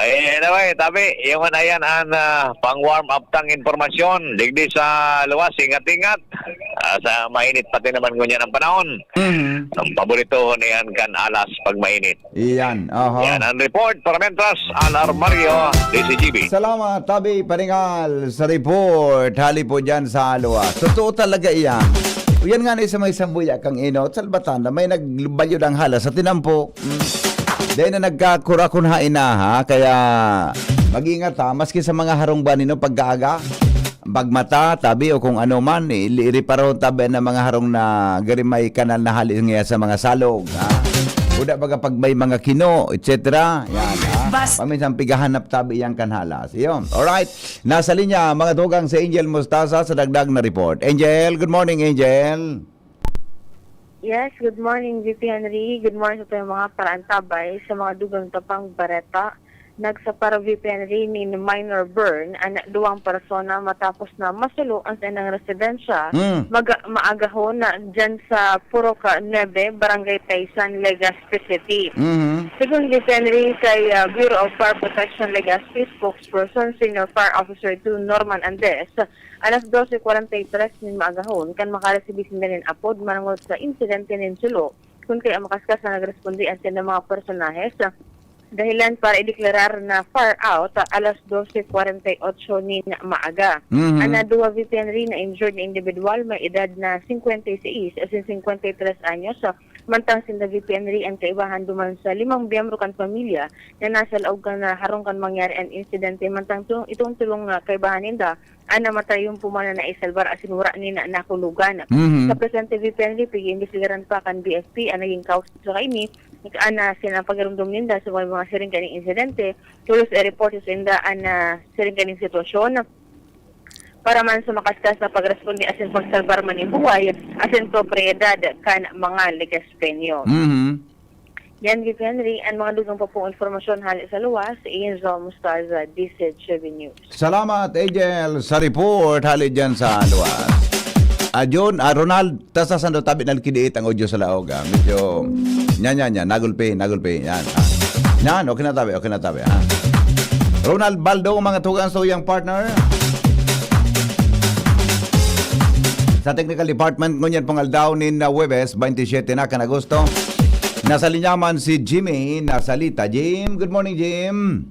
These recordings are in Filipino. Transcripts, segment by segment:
Anyway, tabi, yung ayan ang pang warm up tang informasyon. Digdi sa luwas, ingat-ingat. Sa mainit pati naman ngunyan ang panahon. Ang paborito niyan kan alas pag mainit. Iyan. Yan ang report para mentras Alar Mario, DCGB. Salamat, Tabi Paringal, sa report. Hali po dyan sa luwas. Totoo talaga iyan. Yan nga na sa may sambuya kang inot, salbatan na may nagbayo ng hala sa tinampo. Dahil na nagkakurakunhain na ha, kaya mag-ingat ha, maski sa mga harong ba nino pagkaaga, bagmata, tabi o kung ano man, iriparo tabi ng mga harong na garimay kanal na hali nga sa mga salog. Ha? Uda baga pag may mga kino, etc. Yan ha. Paminsan pigahanap tabi yang kanhalas. Iyon. Alright. Nasa linya, mga tugang sa Angel Mustasa sa dagdag na report. Angel, good morning Angel. Yes, good morning, VP Henry. Good morning sa mga paraantabay sa mga dugang tapang bareta. Nagsapara VP Henry ni minor burn ang duwang persona matapos na masuluan sa inang residensya. Maagahon na dyan sa Puroka 9, Barangay Taysan, Legazpi City. Según VP Henry kay Bureau of Fire Protection Legazpi spokesperson Senior Fire Officer 2 Norman Andes, alas 12:43 nin maagahon kan makaresibis din apod manungod sa insidente nin sulo kung kaya makaskas na nagrespondi ang ng mga personahes dahilan para ideklarar na far out alas 12:48 nin maaga. Ana duwa VP Henry na injured na individual may edad na 56 as in 53 anyos. Mantang sinda VP Henry ang kaibahan duman sa 5 miyembro kan pamilya na nasa laog kan na harong kan mangyari ang insidente. Mantang itong tulong kaibahan ninda namatay yung pumana na isalbar asinura ni na nakulugan. Sa presente VP Henry pag-iimbestigaran pa kan BFP ang naging cause sa kaini ana sila pagdarumdum ninda sa mga siring kaning insidente tulos report sa inda ana siring kaning sitwasyon para man sa makaskas na pagresponde asin pagsalbar man ng buhay asin propriedad kan mga Legazpenyo. Yan VP Henry ang mga dugang pa pong informasyon hali sa luwas Ian Mustaza, DCGB News. Salamat Angel sa report hali dyan sa luwas. John, Ronald, tasasan daw tabi nalkidiit ang audio sa laog. Medyo, yan, nagulpi, yan. Yan, okay na tabi, ha. Ronald Baldo, mga tugang sa uyang partner. Sa technical department, ngunyan pong aldaw ni Webes, 27 na kan Agosto. Nasa linyaman si Jimmy, nasalita. Jim, good morning, Jim.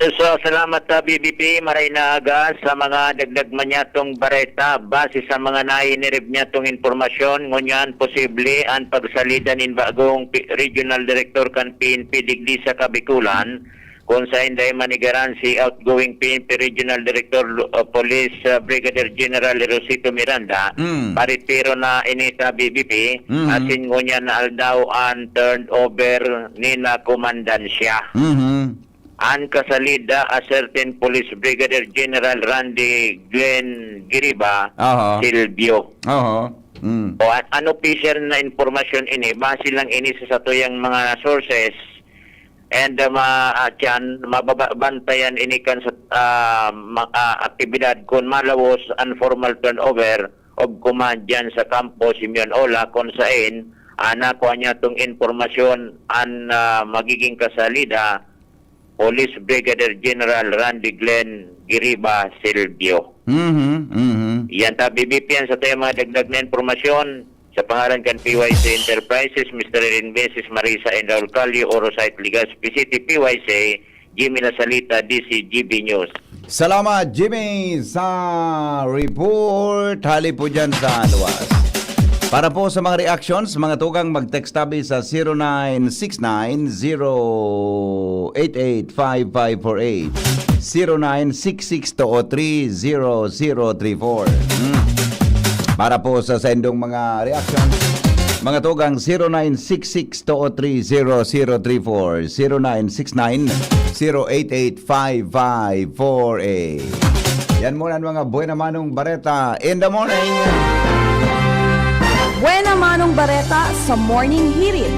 So, salamat sa BBP, maray na aga sa mga dagdag manyatong bareta base sa mga nainirib niya tong informasyon. Ngunyan, posible ang pagsalidan in bagong Regional Director kan PNP digdi sa Kabikulan kung sa inday manigaran si outgoing PNP Regional Director Police Brigadier General Rosito Miranda paritiro na inita BBP asin ngunyan na aldaw ang turned over ni na komandansya. An kasalida a certain Police Brigadier General Randy Glenn Giriba Silvio. O ano official na informasyon ini base lang ini sa tuyang mga sources and mababantayan ini kan sa aktibidad kung malawos and formal turnover of command dyan sa Campo Simeon Ola kung saan nakuha niya itong informasyon ang magiging kasalida Police Brigadier General Randy Glenn Giriba Silvio. Yan ta BBP yan sa tayo mga dagdag na informasyon sa pangalan kan PYC Enterprises, Mr. Invesis Marisa and Raul Calio, Orosite Legazpi City, PYC, Jimmy Nasalita, DCGB News. Salamat Jimmy sa report. Hali po dyan sa luwas. Para po sa mga reactions, mga tugang mag-text tabi sa 0969-088-5548 0966-203-0034 Para po sa sendong mga reactions, mga tugang 0966-203-0034 0969-088-5548 Yan muna ang mga buena manong bareta in the morning. Buena Manong Bareta sa Morning Hirit.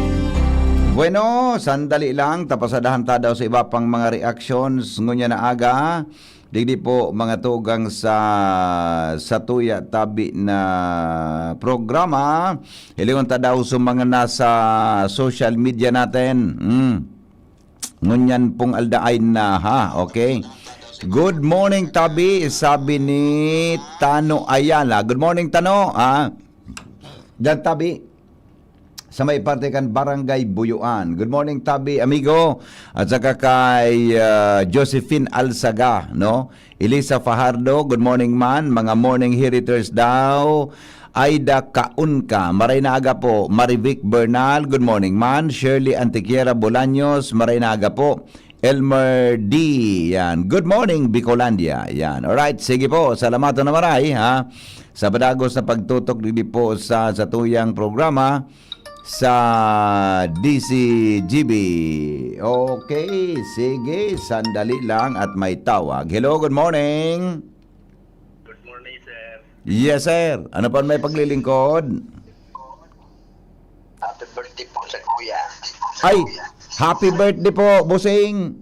Bueno, sandali lang. Tapasadahan ta daw sa iba pang mga reactions. Ngunya na aga. Digdi po mga tugang sa tuya tabi na programa. Hilingon ta daw sa mga nasa social media natin. Ngunyan pong aldaay na ha. Okay. Good morning, Tabi. Sabi ni Tano Ayala. Good morning, Tano. Diyan, Tabi. Sa may parte kan Barangay Buyuan. Good morning, Tabi, amigo. At saka kay Josephine Alsaga, no? Elisa Fajardo, good morning man. Mga morning heriters daw. Aida Kaunka, maray na aga po. Marivic Bernal, good morning man. Shirley Antiquiera Bolaños, maray na aga po. Elmer D, yan. Good morning, Bicolandia. Yan. Alright, sige po. Salamatan na maray, ha? Sa padagos na pagtutok dili po sa tuyang programa sa DCGB. Okay, sige. Sandali lang at may tawag. Hello, good morning. Good morning, sir. Yes, sir. Ano pa may paglilingkod? Happy birthday po sa kuya. Ay, happy birthday po, Busing.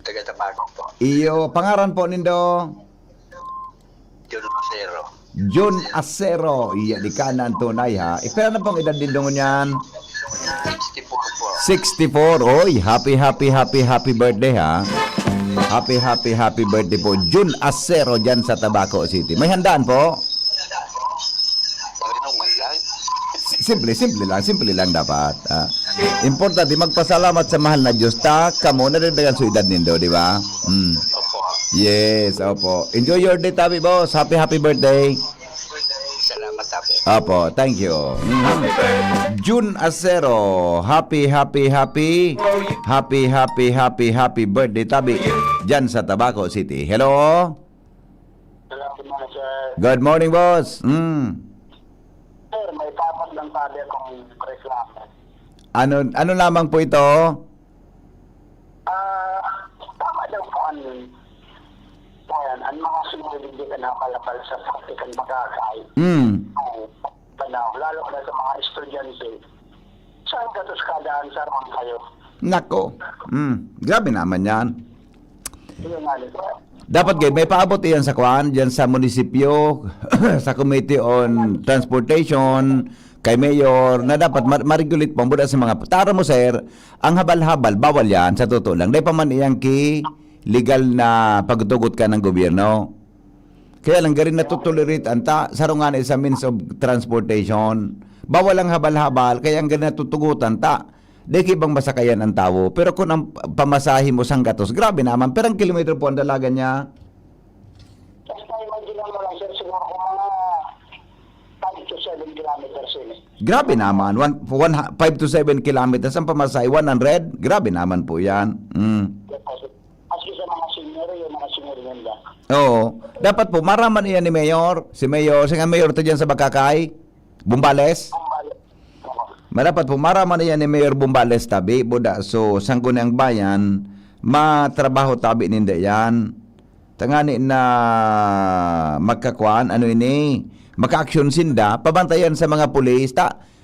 Taga-Tabaco po. Iyo, pangaran po nindo? John Macero. June Acero. Iya, di kanan tunay ha. Pero na pong edad din dungo niyan? 64 po. 64. Oy, happy birthday ha. Happy birthday po. June Acero dyan sa Tabaco City. May handaan po? Panginoon man lang. Simple lang dapat. Importante, magpasalamat sa mahal na Diyos. Kamo na rin dagan sa edad nindo, di ba? Opo. Yes, opo. Enjoy your day, Tabi Boss. Happy birthday. Salamat, Tabi. Opo, thank you. June Acero, happy birthday, Tabi. Diyan sa Tabaco City. Hello? Salamat naman, sir. Good morning, boss. Sir, may tapat lang tabi akong reklamo. Ano lamang po ito? Tama daw po ang mga sunod hindi ka nakalapal sa praktikan magkakay. Lalo na sa mga estudyante. Saan gatos kadaan sa ron kayo? Nako. Grabe naman yan. Yun nga nito. Dapat may paabot iyan sa kwan, diyan sa munisipyo, sa Committee on Transportation, kay Mayor, na dapat ma-regulate po muna sa mga... Tara mo, sir, ang habal-habal, bawal yan, sa totoo lang. Dahil pa man iyang legal na pagtugot ka ng gobyerno. Kaya lang garin natutolerate anta sarungan sa means of transportation. Bawal ang habal-habal, kaya ang garin natutugutan ta. Deki bang masakayan ang tao. Pero kung ang pamasahe mo sang gatos, grabe naman. Pero ang kilometro po ang dalaga niya. Basta imagine mo lang, sir, siguro kung mga 5 to 7 kilometers yun eh. Grabe naman. 5 to 7 kilometers ang pamasahe. 100? Grabe naman po yan. Maski sa mga senior, yung mga senior nila. Oo. Dapat po, maraman iyan ni Mayor. Si Mayor to dyan sa Bakakay. Bumbales. Dapat po, maraman iyan ni Mayor Bumbales tabi. Buda, so, sangko na ang bayan, matrabaho tabi ninda yan. Tangani na magkakuan, maka-action sinda, pabantayan sa mga pulis.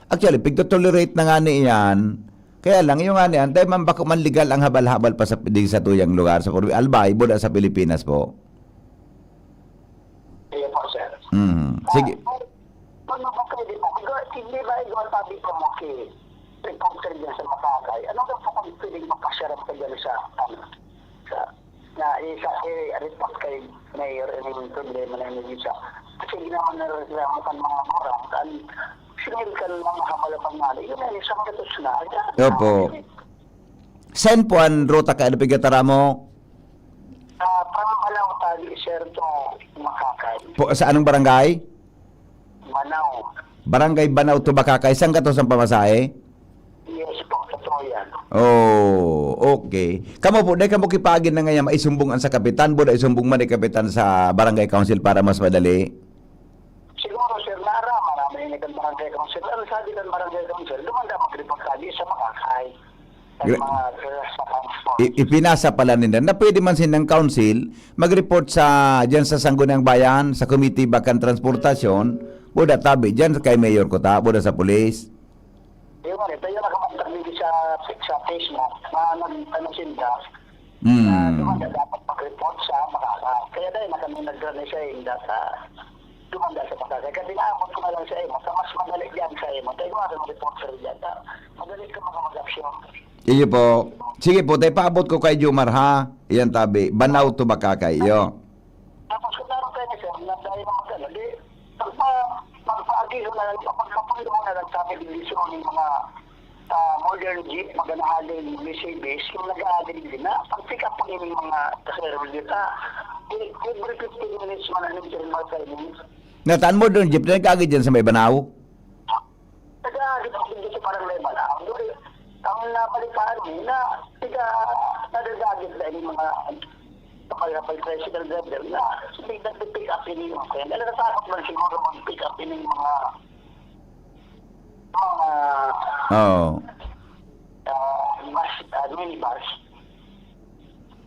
Actually, pigto-tolerate na nga niyan. Kaya lang, yung nga niyan, dahil man bako man legal ang habal-habal pa sa tuyang lugar sa Albay, buda sa Pilipinas po. Kaya po, sir. Sige. Ano ba kayo dito? Hindi ba ikaw tabi ko mo kay reporter dyan sa Makakay? Ano ba kung pwedeng makasyarap ka dyan sa report kay Mayor yung problema na yung isa? Kasi ginawa na reklamo kan mga orang kan sinil ka lang makakalapang nga. Yun ay isang gatos na. Opo. Saan po ang ruta ka? Ano pigatara mo? Pamalaw tayo, sir, to Makakay. Po, sa anong barangay? Manaw. Barangay Banaw to Bakakay. Saan ka to sa pamasahe? Yes po, totoo yan. Oh, okay. Kamo po, dahil kamo kipagin na ngayon, maisumbungan sa kapitan, buda isumbong man ni kapitan sa barangay council para mas madali. Siguro, sir, marami yung barangay council. Ano sabi ng barangay council? Lumanda mag-report tayo sa Makakay. At mga sa transport. Ipinasa pala nila na pwede man silang council mag-report sa dyan sa Sangguniang Bayan, sa Committee Bakan Transportasyon, buda tabi dyan kay Mayor Kota, buda sa pulis. Yung ito yung nakamantarili sa Facebook na nagpanasinda Hmm. dumanda dapat mag-report sa Makakay. Kaya dahil na kami nag-run sa inda sa dumanda sa Makakay. Kasi naamot ko na lang sa imo. Mas madali dyan sa imo. Tayo mga report sa dyan. Madali ka mag-aksyon. Iyo po. Sige po, tayo paabot ko kay Jomar ha. Iyan tabi. Banaw to baka kayo. Tapos kung naroon kayo ni sir, na dahil naman gano'n, di, magpa-agiso na lang, pagkapulo mo na lang sa akin, yung mga modern jeep, maganahalin, Mercedes, yung nag-aagal din na, pag-pick up po yung mga kasero dito, every 15 minutes man, anong sir, mga training. Nataan mo doon, jeep na nagkagid dyan sa may Banaw? Nag-aagal ako dito parang may malaw. Ang napalitaan mo na, nadagagit na yung mga kapag tricycle driver na nag-pick up yun yung kaya nalatakot man siguro mag-pick up yun yung mga minibus.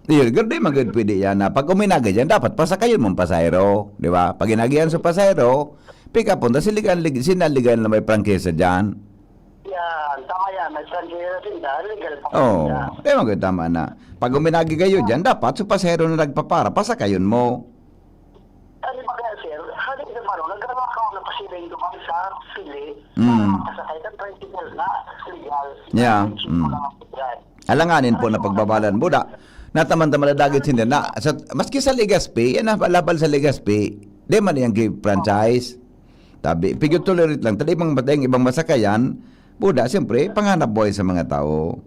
Yun, ganda yung magod pwede yan na pag uminaga dyan, dapat pasakayon mong pasayro. Di ba? Pag inagihan sa pasayro, pick up punta, sinaligan na may prangkesa dyan. Yan, tama yan. May transgender din na, legal pa. Oo, magod tama na. Pag uminagi kayo dyan, dapat sa pasayro na nagpapara, pasakayon mo. Ano ba kaya sir, halit na maro, nagkaroon ako na pasiling duman sa pili, makasakay ka tricycle na legal. Yeah. Alanganin po na pagbabalan buda. Nataman-taman na dagit hindi na. Maski sa Legazpi, yan na palabal sa Legazpi, di man yung franchise. Tabi, pigyo tolerate lang. Tali ibang bateng, ibang masakayan, buda, siyempre, panghanap buhay sa mga tao.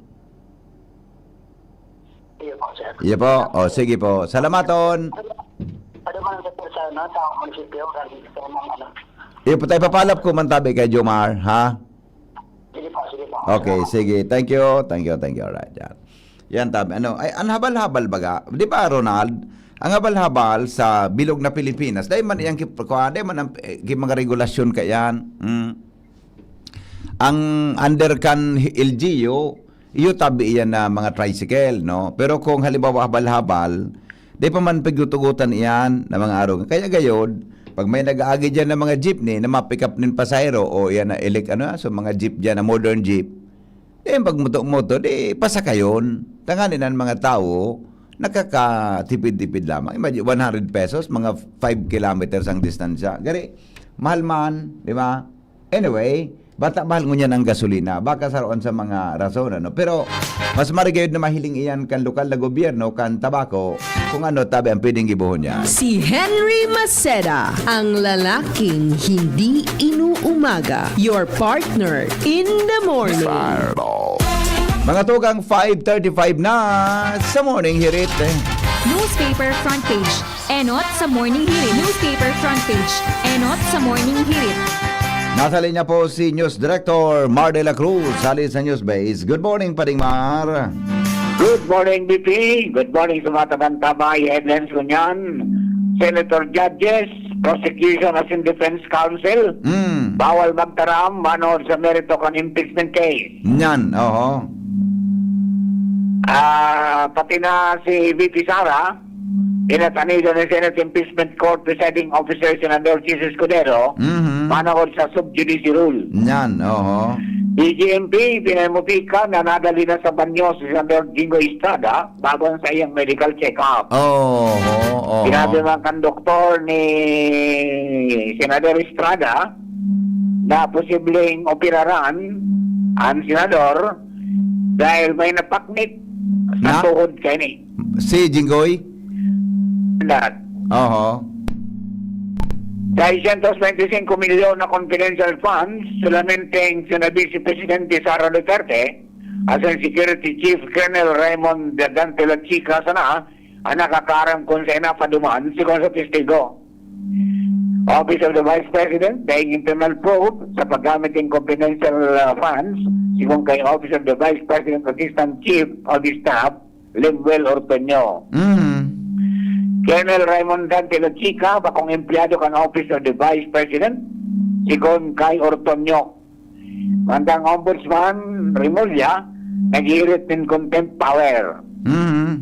Iya po sir. Iya po. O, sige po. Salamaton. Ano man sa persona, tao munisipyo, kasi ito ng ano. Iya po tayo papalap ko man tabi kay Jomar, ha? Sige po, sige po. Okay, sige. Thank you. Alright, yan. Yan tabi. Ano, ay, ang habal-habal baga. Di ba, Ronald? Ang habal-habal sa bilog na Pilipinas, dahil man yung dahil man ang mga regulasyon kayan. Ang underkan LGU, iyo tabi yan na mga tricycle, no? Pero kung halimbawa habal-habal, di pa man pagtutugutan iyan na mga araw. Kaya gayod, pag may nag-aagi dyan ng mga jeepney na ma-pick up nin pasayro o yan na so mga jeep dyan na modern jeep, pag moto, di pasakayon. Tanganin ang mga tao, nakakatipid-tipid lamang. Imagine, 100 pesos, mga 5 kilometers ang distansya. Gari, mahal man, di ba? Anyway, bata mahal ngunyan ang gasolina. Baka saroon sa mga rason, ano? Pero, mas marigayod na mahiling iyan kan lokal na gobyerno, kan tabako, kung ano tabi ang pwedeng gibuhon niya. Si Henry Maceda, ang lalaking hindi inuumaga. Your partner in the morning. Mga tugang 5:35 na sa morning hirit. Newspaper front page. Enot sa morning hirit. Newspaper front page. Enot sa morning hirit. Nasa linya po si News Director Mar de la Cruz, sali sa News Base. Good morning, Pading Mar. Good morning, BP. Good morning sa mga tabang-tabay. Headlines ko niyan. Senator Judges, Prosecution as in Defense Counsel. Bawal magtaram, manood sa merito kan impeachment case. Yan, oo. Pati na si VP Sara, inatanido ng Senate Impeachment Court Presiding Officer Senador Jesus Escudero, manood sa sub-judice rule. Yan, oo. DGMP, pinamutika na nadali na sa banyo si Senador Jingo Estrada bago sa iyang medical check-up. Oo. Sinabi man kan doktor ni Senador Estrada na posibleng operaran ang senador dahil may napaknit sa tuhod kay ni. Si Jinggoy? Lahat. Oo. 625 milyon na confidential funds solamente sinabi si Presidente Sara Duterte as ang Security Chief Colonel Raymond Dante La Chica sana ang nakakaram kung sa inapadumaan sigon sa testigo. Office of the Vice President dahil internal probe sa paggamit ng confidential funds sigon kay Office of the Vice President Assistant Chief of the Staff Lemuel Orpeño. Colonel Raymond Dante La Chica, bakong empleyado kan Office of the Vice President, sigon kay Ortonio. Mandang Ombudsman Rimulya, nag-iirit ng contempt power.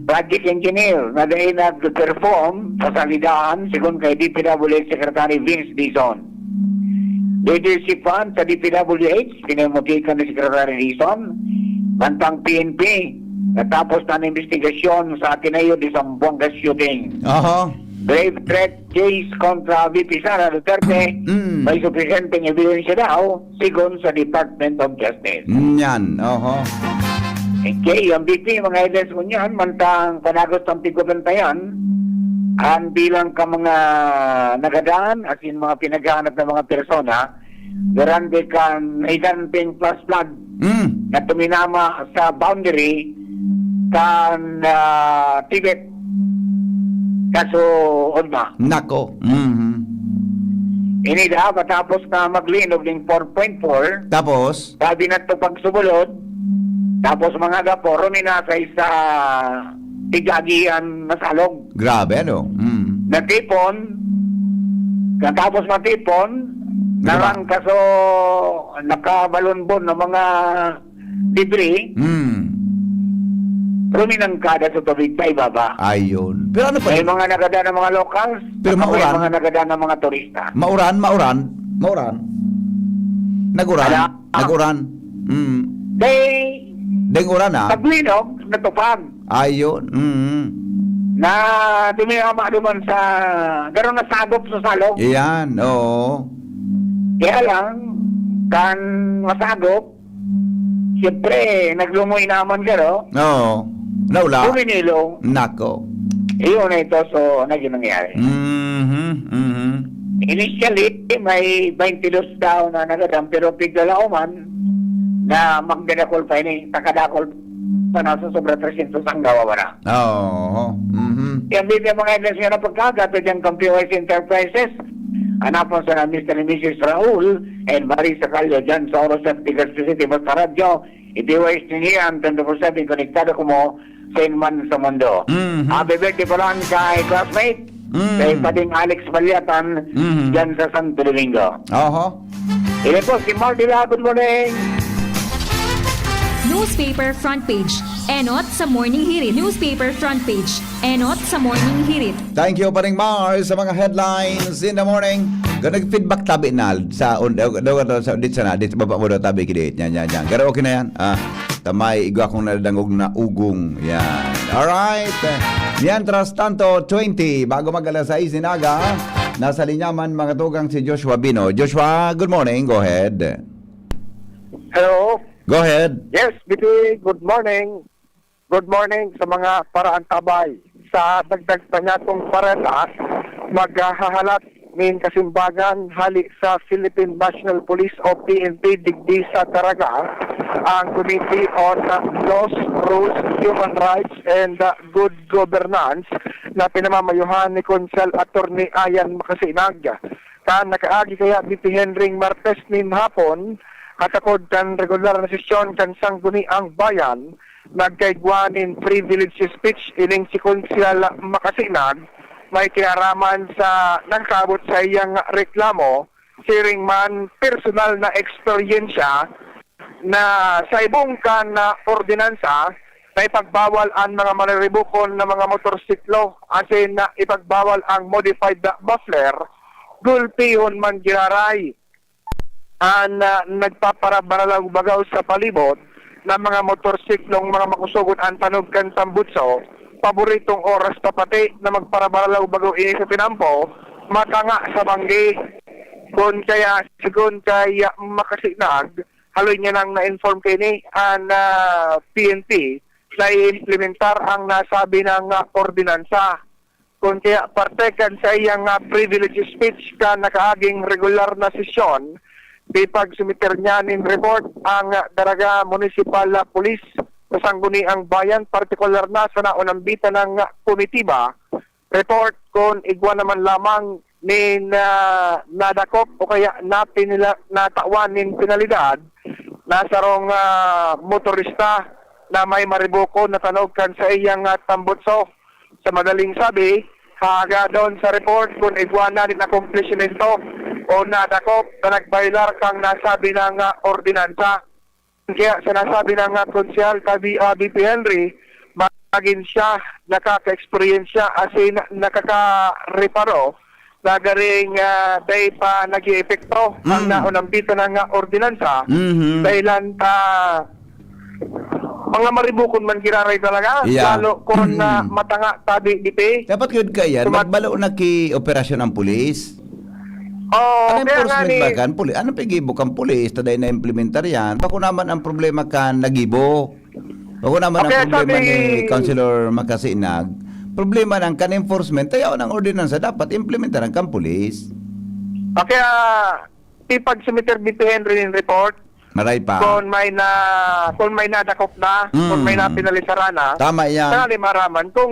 Project Engineer, na dahil nag-perform sa salidahan, sigon kay DPWH Secretary Vince Dizon. Leadership Fund sa DPWH, pinamutikan ni Secretary Dizon. Mantang PNP, natapos na ang investigasyon sa Ateneo de Zamboanga Shooting. Grave threat case kontra VP Sara Duterte, may sufficienteng ebidensya daw, sigon sa Department of Justice. Yan, Okay, ang BP, mga edes ko niyan, mantang panagos ng tigubentayan, ang bilang ka mga nagadaan, as in mga pinaghahanap ng mga persona, durante kan idanping plus flood na tuminama sa boundary kan Tibet. Kaso, Odma. Nako. Inida, matapos na maglinog ng 4.4, Tapos, sabi na ito pagsubulod, tapos mga gaporo minasay sa tigagian na salog. grabe ano? Natipon, katapos matipon, narang kaso nakabalonbon ng mga debris, ruminangkada sa tubig pa ibaba. Ayun. Pero ano pa? May mga nagada ng mga locals, Pero may maulan. mga nagada ng mga turista. Mauran. Naguran. Ala. Naguran. Deng uran ah. Paglinog, natupag. Ayun. Na dumiyama duman sa gano'n nasagop sa salog. Iyan, oo. Kaya lang, kan masagop, siyempre, naglumoy naman gano, Oo. Naula. buminilo, Nako. iyon na ito, so, naging nangyari. Initially, may 22 daw na nagadam, pero bigla man na magdadakol pa ini, takadakol pa na sa sobra 300 ang gawa na. Oo. Yan din yung mga edes nga na pagkagat yung POS Enterprises. Hanapon sa na Mr. and Mrs. Raul and Marisa Calio dyan sa Oros at Tigas City. Basta radyo, itiwais niyan 24/7 konektado ko mo sa inman sa mundo. Happy birthday pa lang kay classmate. Kay pating Alex Balyatan dyan sa Santo Domingo. Oho. Ile po si Marty La, good morning. Newspaper front page. Enot sa morning hirit. Newspaper front page. Enot sa morning hirit. Thank you paring Mars sa mga headlines in the morning. Nag-feedback tabi na sa sa dit sana dit baba mo daw tabi kidit. Yan. Pero okay na yan. Tamay igwa akong nadangog na ugong. Yan. Alright. Mientras tanto, 20 bago mag-alas 6 sinaga, nasa linyaman mga tugang si Joshua Bino. Joshua, good morning. Go ahead. Hello. Go ahead. Yes, Bibi, good morning. Good morning sa mga paraantabay. Sa dagdag pa niya itong pareta, maghahalat ng kasimbagan hali sa Philippine National Police o PNP digdi sa Caraga ang Committee on Laws, Rules, Human Rights, and Good Governance na pinamamayuhan ni Consel Attorney Ayan Makasinag. Kan nakaagi kaya BP Henry Martes nin hapon, katakod kan regular na sesyon kan sangguni ang bayan, nagkaigwanin privilege speech ining si Konsyal Makasinag, may kinaraman sa nagkabot sa iyang reklamo, siring man personal na eksperyensya na sa ibong kan na ordinansa na ipagbawal ang mga maniribukon na mga motorsiklo asin na ipagbawal ang modified muffler, gulpihon man ginaray ang nagpaparabaralang bagaw sa palibot ng mga motorsiklong mga makusugon ang tanog kan tambutso, paboritong oras pa pati na magparabaralang bagaw ini sa pinampo, matanga sa banggi. Kung kaya, sigun kaya Makasinag, haloy niya nang na-inform kayo ni ang PNP na i-implementar ang nasabi ng ordinansa. Kung kaya partekan sa iyang privilege speech ka nakaaging regular na sesyon, di pagsumiter niya ng report ang Daraga Municipal Police sa sangguniang bayan, partikular na sa naunambita ng komitiba, report kung igwa naman lamang ni nadakop o kaya natawan ng penalidad nasa rong motorista na may maribuko na tanogkan sa iyang tambutso. Sa madaling sabi, haga doon sa report kung igwa na rin accomplish nito o nadakop na nagbailar kang nasabi ng ordinansa. Kaya sinasabi ng konsyal BP Henry, maging siya nakaka-experience as in nakaka-reparo na garing day pa nag-i-epekto ang naunambito ng ordinansa dahilan mga maribukon man giraray talaga, lalo kung matanga tabi dipe. Dapat yun kaya, magbalo na ki operasyon ng pulis. Ano enforcement ba kan? Ano pagibo kang pulis? Taday na implementar yan. Bako naman ang problema kan nagibo. Ako naman ang Okay, problema sabi- ni Councilor Makasinag, problema ng kan-enforcement, tayo ng ordinansa, dapat implementar ang pulis. Okay, ipag-submiter BP Henry ng report Maray pa. kung may nadakop na, kung may napinalisara na. Tama yan. Sana maraman kung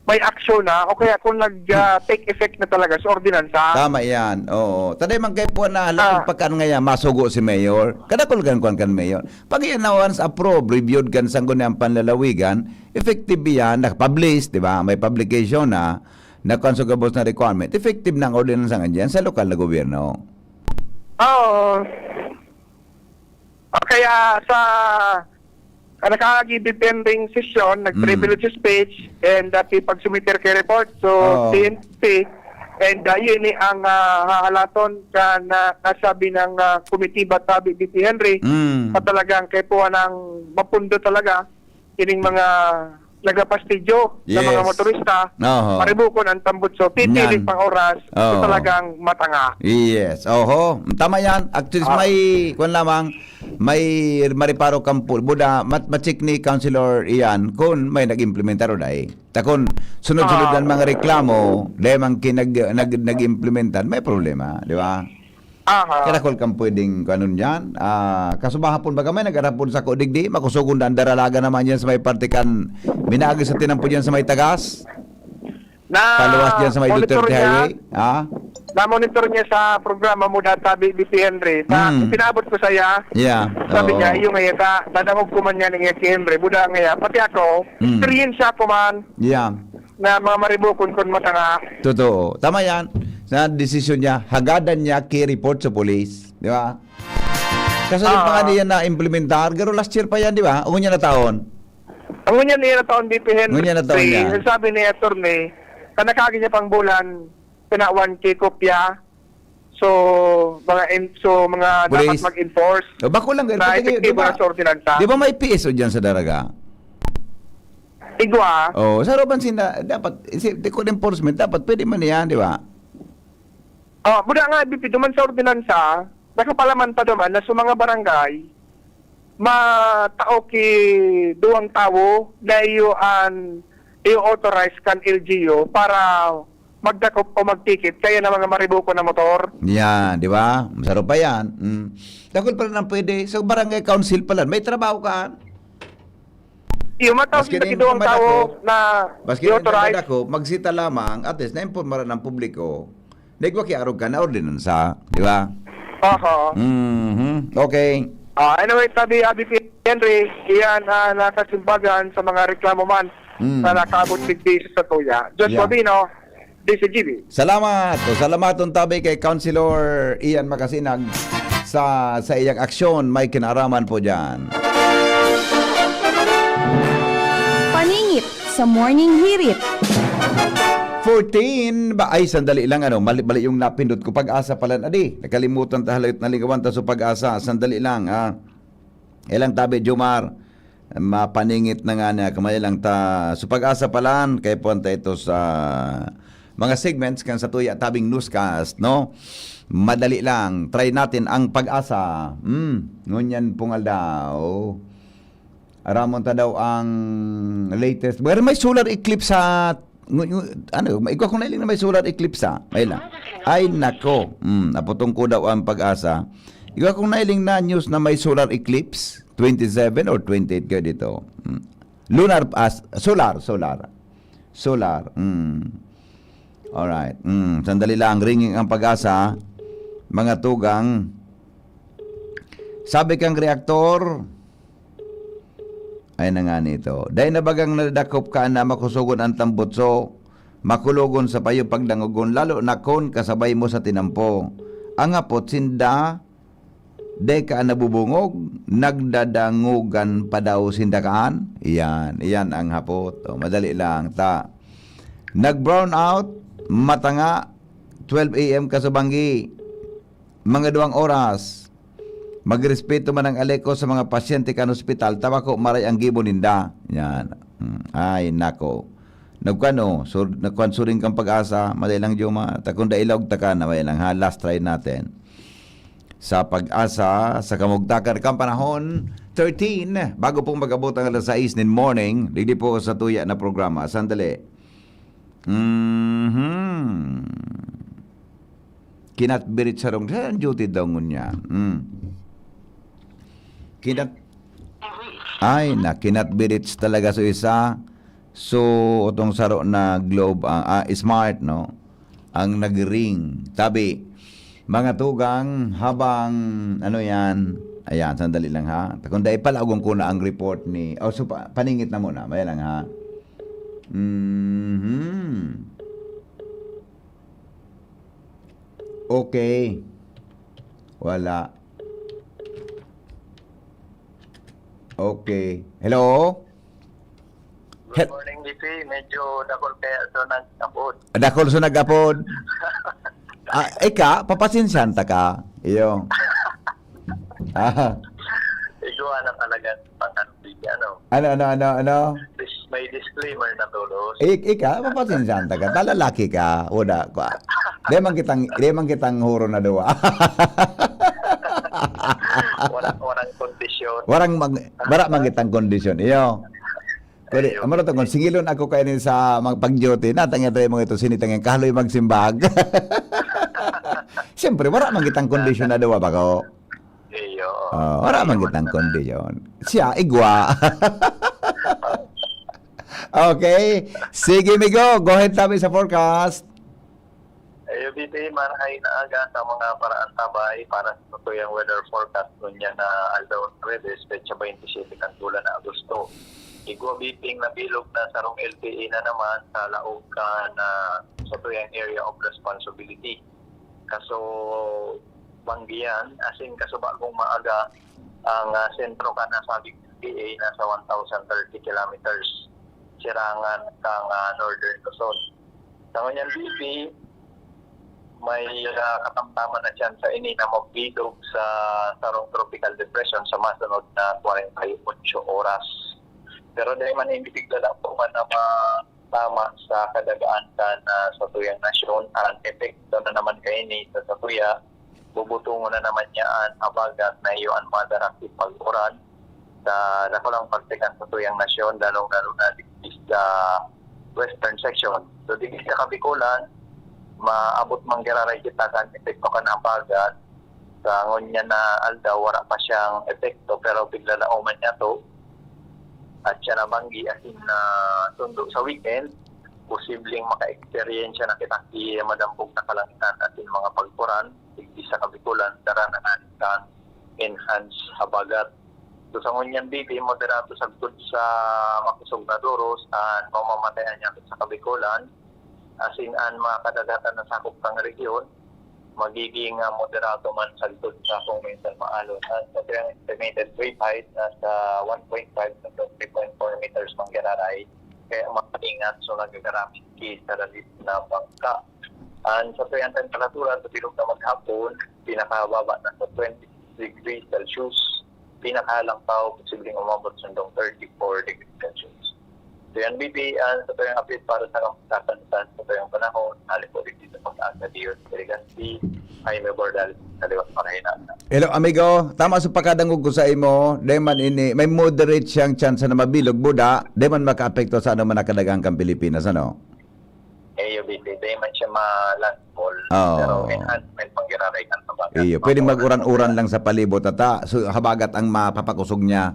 may aksyon na o kaya kung nag-take effect na talaga sa ordinansa. Tama yan. Oo. Taday man kay po na halakot pagkan ngaya masugo si Mayor. Kadakol kan kan Mayor. Pag yan na once approved, reviewed kan sang ang panlalawigan, effective yan, nakapublish, di ba? May publication na nakonsugabos na requirement. Effective ng ordinansa nga dyan sa lokal na gobyerno. Oo. Kaya sa nakakagibipending session, nag-privilege speech, and pag-sumiter kay report, so Oo. TNP, and yun ang hahalaton ka na nasabi ng committee Batabi BP Henry, at talagang kay po ng mapundo talaga, ining mga nagapastidyo sa mga Yes. motorista, Oo. maribukon ang tambutso, pipili Yan. pang oras, so Oo. talagang matanga. Yes. Oho. Tama yan. Actually, may, kung lamang, may mariparo kampo. Buda, matsik ni Councilor Ian kung may nag-implementar o dahi. Takon, sunod-sunod ng mga reklamo, dahil mang nag-implementar, may problema. Di ba? Aha. Kaya kung kang pwedeng kanon yan. Kasubahapon ba kami, nag-arapon sa kodigdi, makusugon ang daralaga naman yan sa may partikan, minagi sa tinampo dyan sa may tagas, paluwas dyan sa may monitor Duterte niya, Highway. Na-monitor niya sa programa mo data BP Henry. Pinabot ko sa iya. Yeah. Sabi Oo. niya, iyo nga dadangog ko man niya ng iya Henry. Buda nga pati ako, experience ko man Yeah. na mga maribukon kon matanga. Totoo. Tama yan. Sa desisyon niya, hagadan niya key-report sa police. Di ba? Kasunod pa nga niya na implementar. Pero last year pa yan, di ba? O niya na taon. Ang ngunyan niya na taon BP Henry. Ngunyan na taon niya. Sabi ni attorney, kanakagin niya pang bulan, pinawan kay kopya. So, mga dapat Police. mag-enforce. O bako lang. Na epektibo na sa ordinansa. Di ba may PSO dyan sa Daraga? Igwa, O, sa Roban Sinda, dapat, code enforcement, dapat pwede man yan, di ba? buda nga, BP, duman sa ordinansa, nakapalaman pa duman na sa mga barangay, matao ki duwang tawo na i-authorize kan LGU para magdakop o magtikit kaya na mga maribuko na motor. Yan, di ba? Masarap pa yan. Dakol pa rin ang pwede. Sa barangay council pala, may trabaho ka. Iyo matao Maski kita na ki duwang yung tawo madako, na Baski i-authorize. ako, magsita lamang, at least, na-informaran ng publiko, nagwa kiarog ka na ordinansa, di ba? Aha. Okay. Anyway, sabi BP Henry, iyan nakasimbagan sa mga reklamo man na nakabot bigdi sa tuya. Just Yeah. Bobino, DCGB. Salamat. O salamat tabi kay Councilor Ian Makasinag sa iyang aksyon. May kinaraman po dyan. Paningit sa Morning Hirit. 14 ba? Ay, sandali lang. Mali yung napindot ko. Pag-asa pala. Adi, nakalimutan tahalit naligawan ta sa pag-asa. Sandali lang. Ilang tabi, Jomar. Mapaningit na nga niya. Kamay lang ta. So pag-asa pala. Kaya punta ito sa mga segments kan sa tuya tabing newscast, no? Madali lang. Try natin ang pag-asa. Ngunyan pungal daw. Aramon ta daw ang latest. Pero may solar eclipse sa ikaw kung nailing na may solar eclipse may lang. Ay nako. Naputong ko daw ang pag-asa. Ikaw kung nailing na news na may solar eclipse 27 or 28 kayo dito. Lunar solar. Alright. Sandali lang, ringing ang pag-asa. Mga tugang. Sabi kang reaktor, ay na nga nito. Dahil nabagang nadakop ka na makusugon ang tambutso, makulugon sa payo pagdangugon, lalo na kon kasabay mo sa tinampo. Ang apot sinda, day ka nabubungog, nagdadangugan pa daw sindakaan. Iyan ang hapot. Madali lang. Nag-brown out, matanga, 12 a.m. kasubanggi, mga 2 oras. Magrespeto man ang aleko sa mga pasyente kan ospital, tabako maray ang gibo ninda. Yan. Ay nako. Nagkansuring kang pag-asa, madalang Juma, takunda ilog taka na madalang ha, last try natin. Sa pag-asa, sa kamugtakan kang panahon, 13, bago pong mag-abot ang alas 6 in morning, digdi po sa tuya na programa. Sandali. Kinatbirit sa rong, duty daw ngunya. Kinatbirit talaga sa isa. So, itong saro na globe, smart, no? Ang nag-ring. Tabi, mga tugang, habang, ano yan, ayan, sandali lang ha. Kung dahil palagong ko na ang report ni, so paningit na muna, may lang ha. Okay. Wala. Okay. Hello? Good morning, VP. Medyo dakol kaya ito nag-abot. Dakol so nag-apod. Ika, papasensyan ta ka. Iyo. Igawa na talaga ano. Ano? May disclaimer na tulos. Ika, papasensyan ta ka. Talalaki ka. Wala ko. Di man kitang huro na duwa. Walang kondisyon. Wara man kitang kondisyon. Iyo. Pwede, amaro to kung singilon ako kayo sa pag-duty, natangya tayo mga ito sinitang yung kahaloy magsimbag. Siyempre, wala man kitang kondisyon na dawa ba ko? Iyo. Wala man kitang kondisyon. Siya, igwa. Okay. Sige, Migo. Go ahead tabi sa forecast. Ayo, VP, marahay na aga sa mga paraan tabay para sa tuyang weather forecast nunya na Aldaon Redes, petsa 27 ng bulan na Agosto. Igwa biting na bilog na sarong LTE na naman sa laog ka na sa tuyang area of responsibility. Kaso banggiyan, asin kaso bagong maaga ang sentro ka na sa LTE nasa 1,030 kilometers sirangan kang northern Luzon. Sa kanyang BP, may katamtaman na dyan sa ini na magbilog sa sarong tropical depression sa masunod na 48 oras. Pero dahil man imbitigla lang po man na tama sa kadagaan ka na sa tuyang nasyon, ang epekto na naman kayo ni sa tuya, bubutungo na naman yaan abagat na iyon madaraki pag-uran sa nakulang partikan sa tuyang nasyon, lalong-lalo na sa western section. So, digis sa Kabikulan, maabot manggiraray kita kan epekto ka na abagat sa ngunya na aldaw, wala pa siyang epekto pero bigla na uman niya to. At siya nabanggi asin na tundo sa weekend, posibleng maka-experience na kitaki madampog na kalangitan atin mga pagpuran, digdi sa Kabikulan, daranahan kan enhance habagat. So sa ngunyan bibi, moderato sagtod sa makusog na duros at mamamatayan niya sa Kabikulan, asin an makadagatan na sakop kang region, magiging moderato man sagtod sa kung minsan maalon. At sa yung estimated wave height nasa 1.5 to 3.4 meters manggiraray, kaya makaingat so nagagamit sa lalit na bangka. And sa yung temperatura sa bilog na maghapon, pinakababa na sa 20 degrees Celsius, pinakalang tao, posibleng umabot sa 34 degrees Celsius. So yan, BP, sa ito yung update para sa kapansan sa ito yung panahon, halip po dito sa pag-asa diyo sa Legaspi, Jaime Bordal, sa Liwas Pakahinaan. Hello, amigo. Tama sa pagkadangog ko sa imo, deman ini, may moderate siyang chance na mabilog buda, deman maka-apekto sa ano man nakadagang kang Pilipinas, ano? BP, deman siya ma-landfall, pero enhancement panggiraray kan sa bagat. Pwedeng mag-uran-uran lang sa palibot at so, habagat ang mapapakusog niya.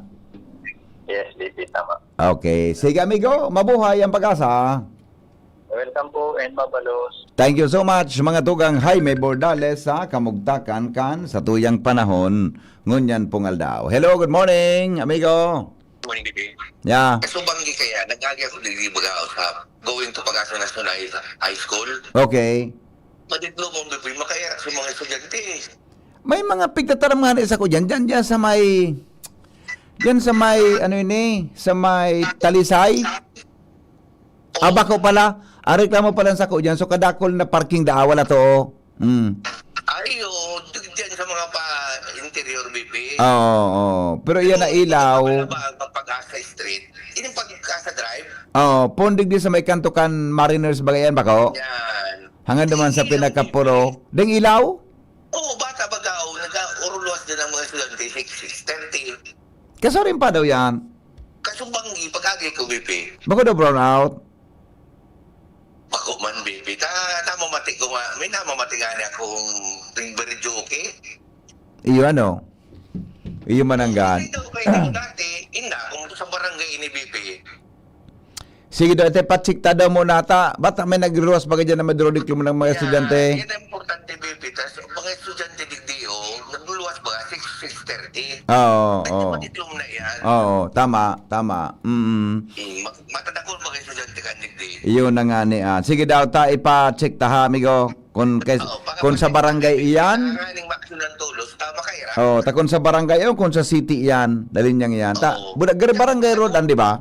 Yes, BP, tama. Okay. Sige, amigo. Mabuhay ang pag-asa. Welcome po and mabalos. Thank you so much, mga tugang Jaime Bordales sa kamugtakan kan sa tuyang panahon. Ngunyan pong aldaw. Hello, good morning, amigo. Good morning, BP. Yeah. So, banggi kaya, nag-agi ako dili mag-ausap going to Pag-asa National High School. Okay. Madidlo mo, BP, makaya sa mga estudyante. May mga pigtataramhan isa ko dyan. Dyan sa may... Diyan sa may, ano ini, sa may Talisay. Bako pala. Ang reklamo pala sa ko dyan. So, kadakol na parking daawa na to. Ayo, dyan sa mga interior, BP. Oo. Pero yan na ilaw. Ang Pag-asa Street. Yan yung Pag-asa Drive. Pondig di sa may kantukan Mariners Bagayan, bako? Yan. Hanggang naman sa pinakapuro. Deng ilaw? Oo, bata bagaw. Nag-uruluwas din ang mga estudyante. 6:30. Kaso rin pa daw yan. Kasubanggi, pag-agi ko, BP. Bako daw brown out. Ako man, BP. Namamati ko nga. May namamati nga niya akong very okay. Iyo ano? Iyo mananggan. Hindi daw kayo dati. Kung sa barangay ini, BP. Sige daw, ite patsikta daw mo nata. Ba't may nagruwas bagay dyan na madrodik yung mga estudyante? Yan ang importante, BP. Tapos, mga estudyante digdio, nagluluwas ba? 6:30. Oo. Matitlong na yan. Oo, tama. Matadakol mga estudyante ka digdi. Iyon na nga ni Sige daw, ta ipa-check ta ha, amigo. Kung sa barangay iyan. Ang maksyon ng tulos, tama kayo. Oh, ta kung sa barangay o kung sa city iyan, dalin niyang iyan. Ta, budak gari barangay road an, di ba?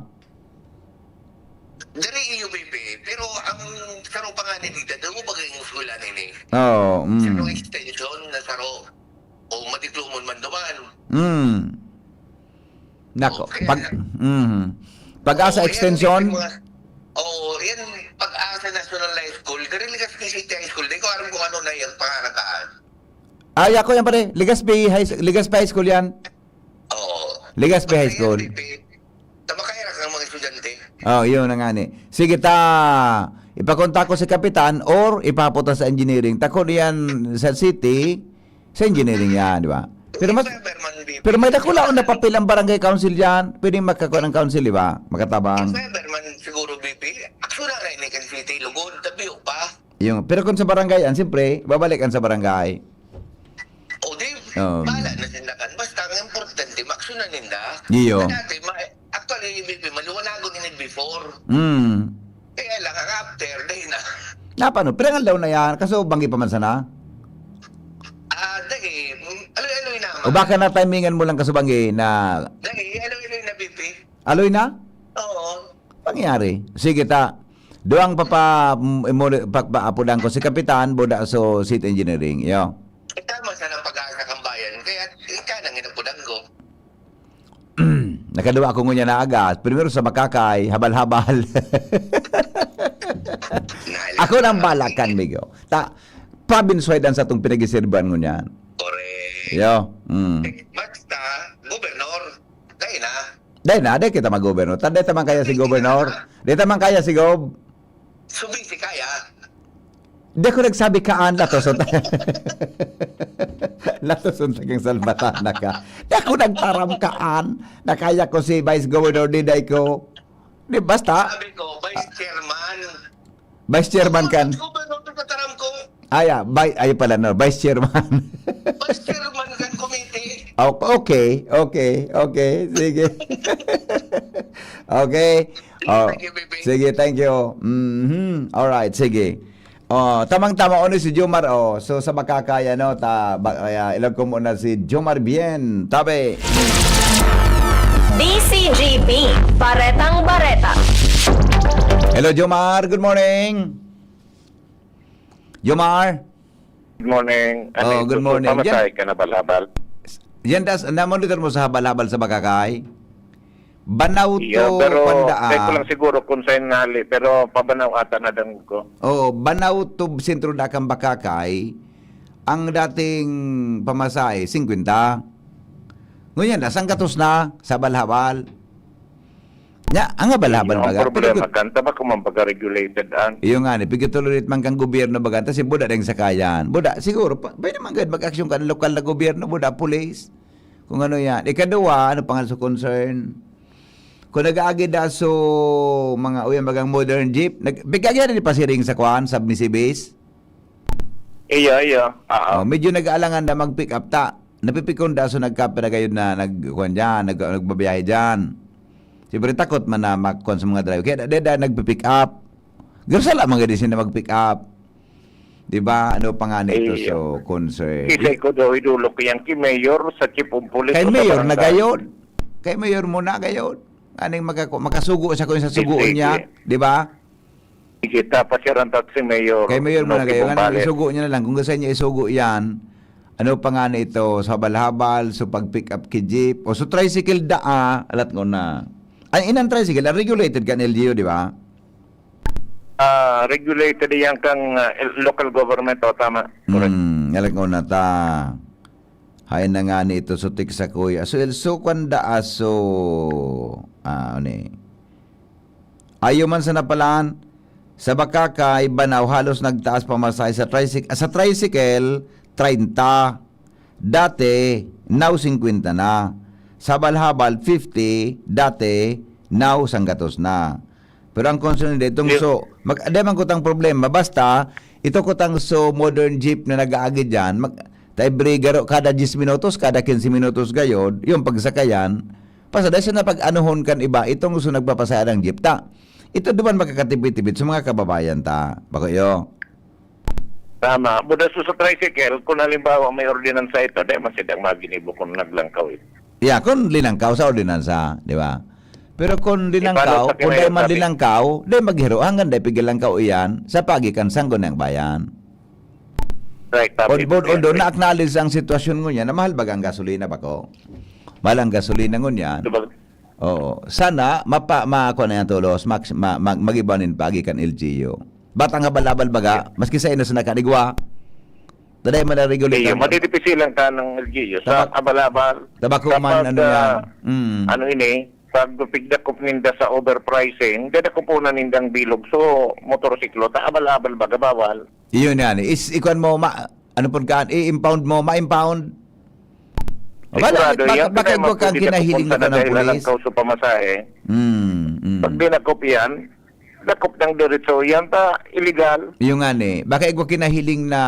Dari iyo, BP. Pero ang saro pa nga nilita, daw mo bagay yung skula nini. Oo. Saro extension na saro. O matiklumon man naman. Nako, Okay. Pag-asa extension. Yan pag-asa National High School. Dari Legazpi City High School. Di ko alam kung ano na yung pangarataan. Ako yan pare, Legazpi High School yan. Oo. Legazpi High School. Tama kaya ng mga estudyante. Yun na nga ni. Sige ta, ipakontak ko si kapitan or ipapunta sa engineering. Tako yan sa city, sa engineering yan, di ba? Pero may dakula na papel ang barangay council yan. Pwede magkakuha ng council, di ba? Makatabang. Berman siguro, BP. Actually, na rin kan city, lugod, tabiyo pa. Pero kung sa barangay yan, siyempre, babalikan sa barangay. Bala na sindakan. Basta ang importante, maksyonan ninda. Iyo. Dati, actually, BP, maluwanago ninin before. Kaya lang, ang after, dahil na. Paano? Pero ang daw na yan, kaso banggi pa man sana. Dahil, aloy-aloy na. O baka na timingan mo lang kasubanggi na... Dahil, aloy-aloy na, BP. Aloy na? Oo. Pangyari. Sige ta. Doang papaapudan ko si kapitan, boda so city engineering. Yo. Tama sana pag-asa kang bayan. Kaya, ika nang inapudan ko. Nakaduwa ako ngunya na agas. Primero sa makakay, habal-habal. Ako nang balakan, Migo. Pabinswaydan sa itong pinag-isirban ngunyan. Correct. Yo. Basta, gobernador, dahil na. Dahil na, dahil kita mag-gobernador. Dahil taman kaya si gobernador. Dahil taman kaya si gob. Subisi kaya. Di ko nagsabi kaan, latoson. Latoson tagang salbatana ka. Di ako nagtaram kaan na kaya ko si Vice Governor Diday ko. Di basta. Sabi ko, Vice Chairman. Vice Chairman kan. Gobernador kataram ko. Ay pala no, Vice Chairman. Vice Chairman kan committee. Okay. Sige. Okay. Thank you, baby. Sige, thank you. Alright, sige. Tamang-tama ono si Jomar. So sa makakaya no, ilag ko muna si Jomar Bien. Tabi. DCGP, Baretang Bareta. Hello Jomar, good morning. Jomar. Good morning. Good morning. Pamatay ka na balabal. Yan namonitor mo sa habal-habal sa makakay. Banaw to pero Pandaa. ko lang siguro kung saan nali, pero pabanaw ata na dang ko. Banaw to sentro da kang Bakakay. Ang dating pamasahe 50. Ngunyan na sangkatos na sa balhabal. Ang balhabal Yung baga. problema kanta ba kung mabaga-regulated an? Iyo nga ni pigitulorit man kang gobyerno baga si buda ding sakayan. Buda siguro pwede man gad mag-aksyon kan lokal na gobyerno, buda police. Kung ano yan. Ikaduwa, ano pangalan sa concern? Kung nag-aagi da so mga uyang bagang modern jeep, bigyan ni pasiring sa kwan sa Misibis. Iya. Medyo nag-aalangan na mag-pick up ta. Napipikon da so nagkapira kayo na nagkuhan dyan, nagbabiyahe dyan. Siyempre takot man na magkuhan sa mga driver. Kaya da nagpipick up. Garsala mga din na mag-pick up. Diba? Ano pa nga nito so concern? Isay ko daw idulok yang ki mayor sa chief of police. Kay mayor na gayon. Kay mayor mo na gayon. Aning makasugo siya kung sa suguon niya, di ba? Kita pa siya rantat si mayor. Kay mayor mo na gayon. Isugo niya na lang. Kung gusto niya isugo yan, ano pa nga ito, sa habal-habal, so pag-pick up ki jeep, o so tricycle alat ko na. Ay, inang tricycle, regulated ka ng LGU, di ba? Regulated yan kang local government, o tama? Alat ko na ta. Hay na nga ni ito sutik sa kuya. So, kwanda aso, ayaw man sa napalaan, sa Bakakay, Banaw, halos nagtaas pamasahe sa tricycle. Sa tricycle, 30. Dati, now 50 na. Sa Balhabal, 50. Dati, now 100 na. Pero ang concern nila, itong di man kutang problema. Basta, ito kutang modern jeep na nag-aagi dyan, tayo kada 10 minutos, kada 15 minutos gayod, yung pagsakayan, pasada siya na pag-anuhon kan iba, itong gusto nagpapasaya ng jeep ta. Ito duman makakatipid-tipid sa mga kababayan ta. Bakoyo. Tama. Buda sa tricycle, kung halimbawa may ordinansa ito, dahil masidang maginibo kung naglangkaw ito. Yeah, kung linangkaw sa ordinansa, di ba? Pero kung linangkaw, kung dahil man linangkaw, dahil maghiro, hanggang dahil pigilangkaw iyan, sa pagikan sanggo ng bayan. Right, Although na-acknowledge ang sitwasyon ngunyan na mahal bagang gasolina ba ko? Mahal ang gasolina ngunyan. Oo. Sana ako na yan tulos magibanin pagi kan LGU. Batang habal-habal baga maski sa ino sa nakadigwa. Taday man regulate. Matitipisilan ka ng LGU sa habal-habal. Tabako man pag pigdakop ninda sa overpricing, dadakupunan nindang bilog so motorsiklo ta habal-habal baga bawal. Iyon yan. Ikuan mo, ano po ka, i-impound mo, ma-impound. Bakit mo kang kinahiling na ng pulis? Sa pamasahe. Pag dinakop yan, dakop ng diretso, yan ta illegal. Yung nga bakit mo kinahiling na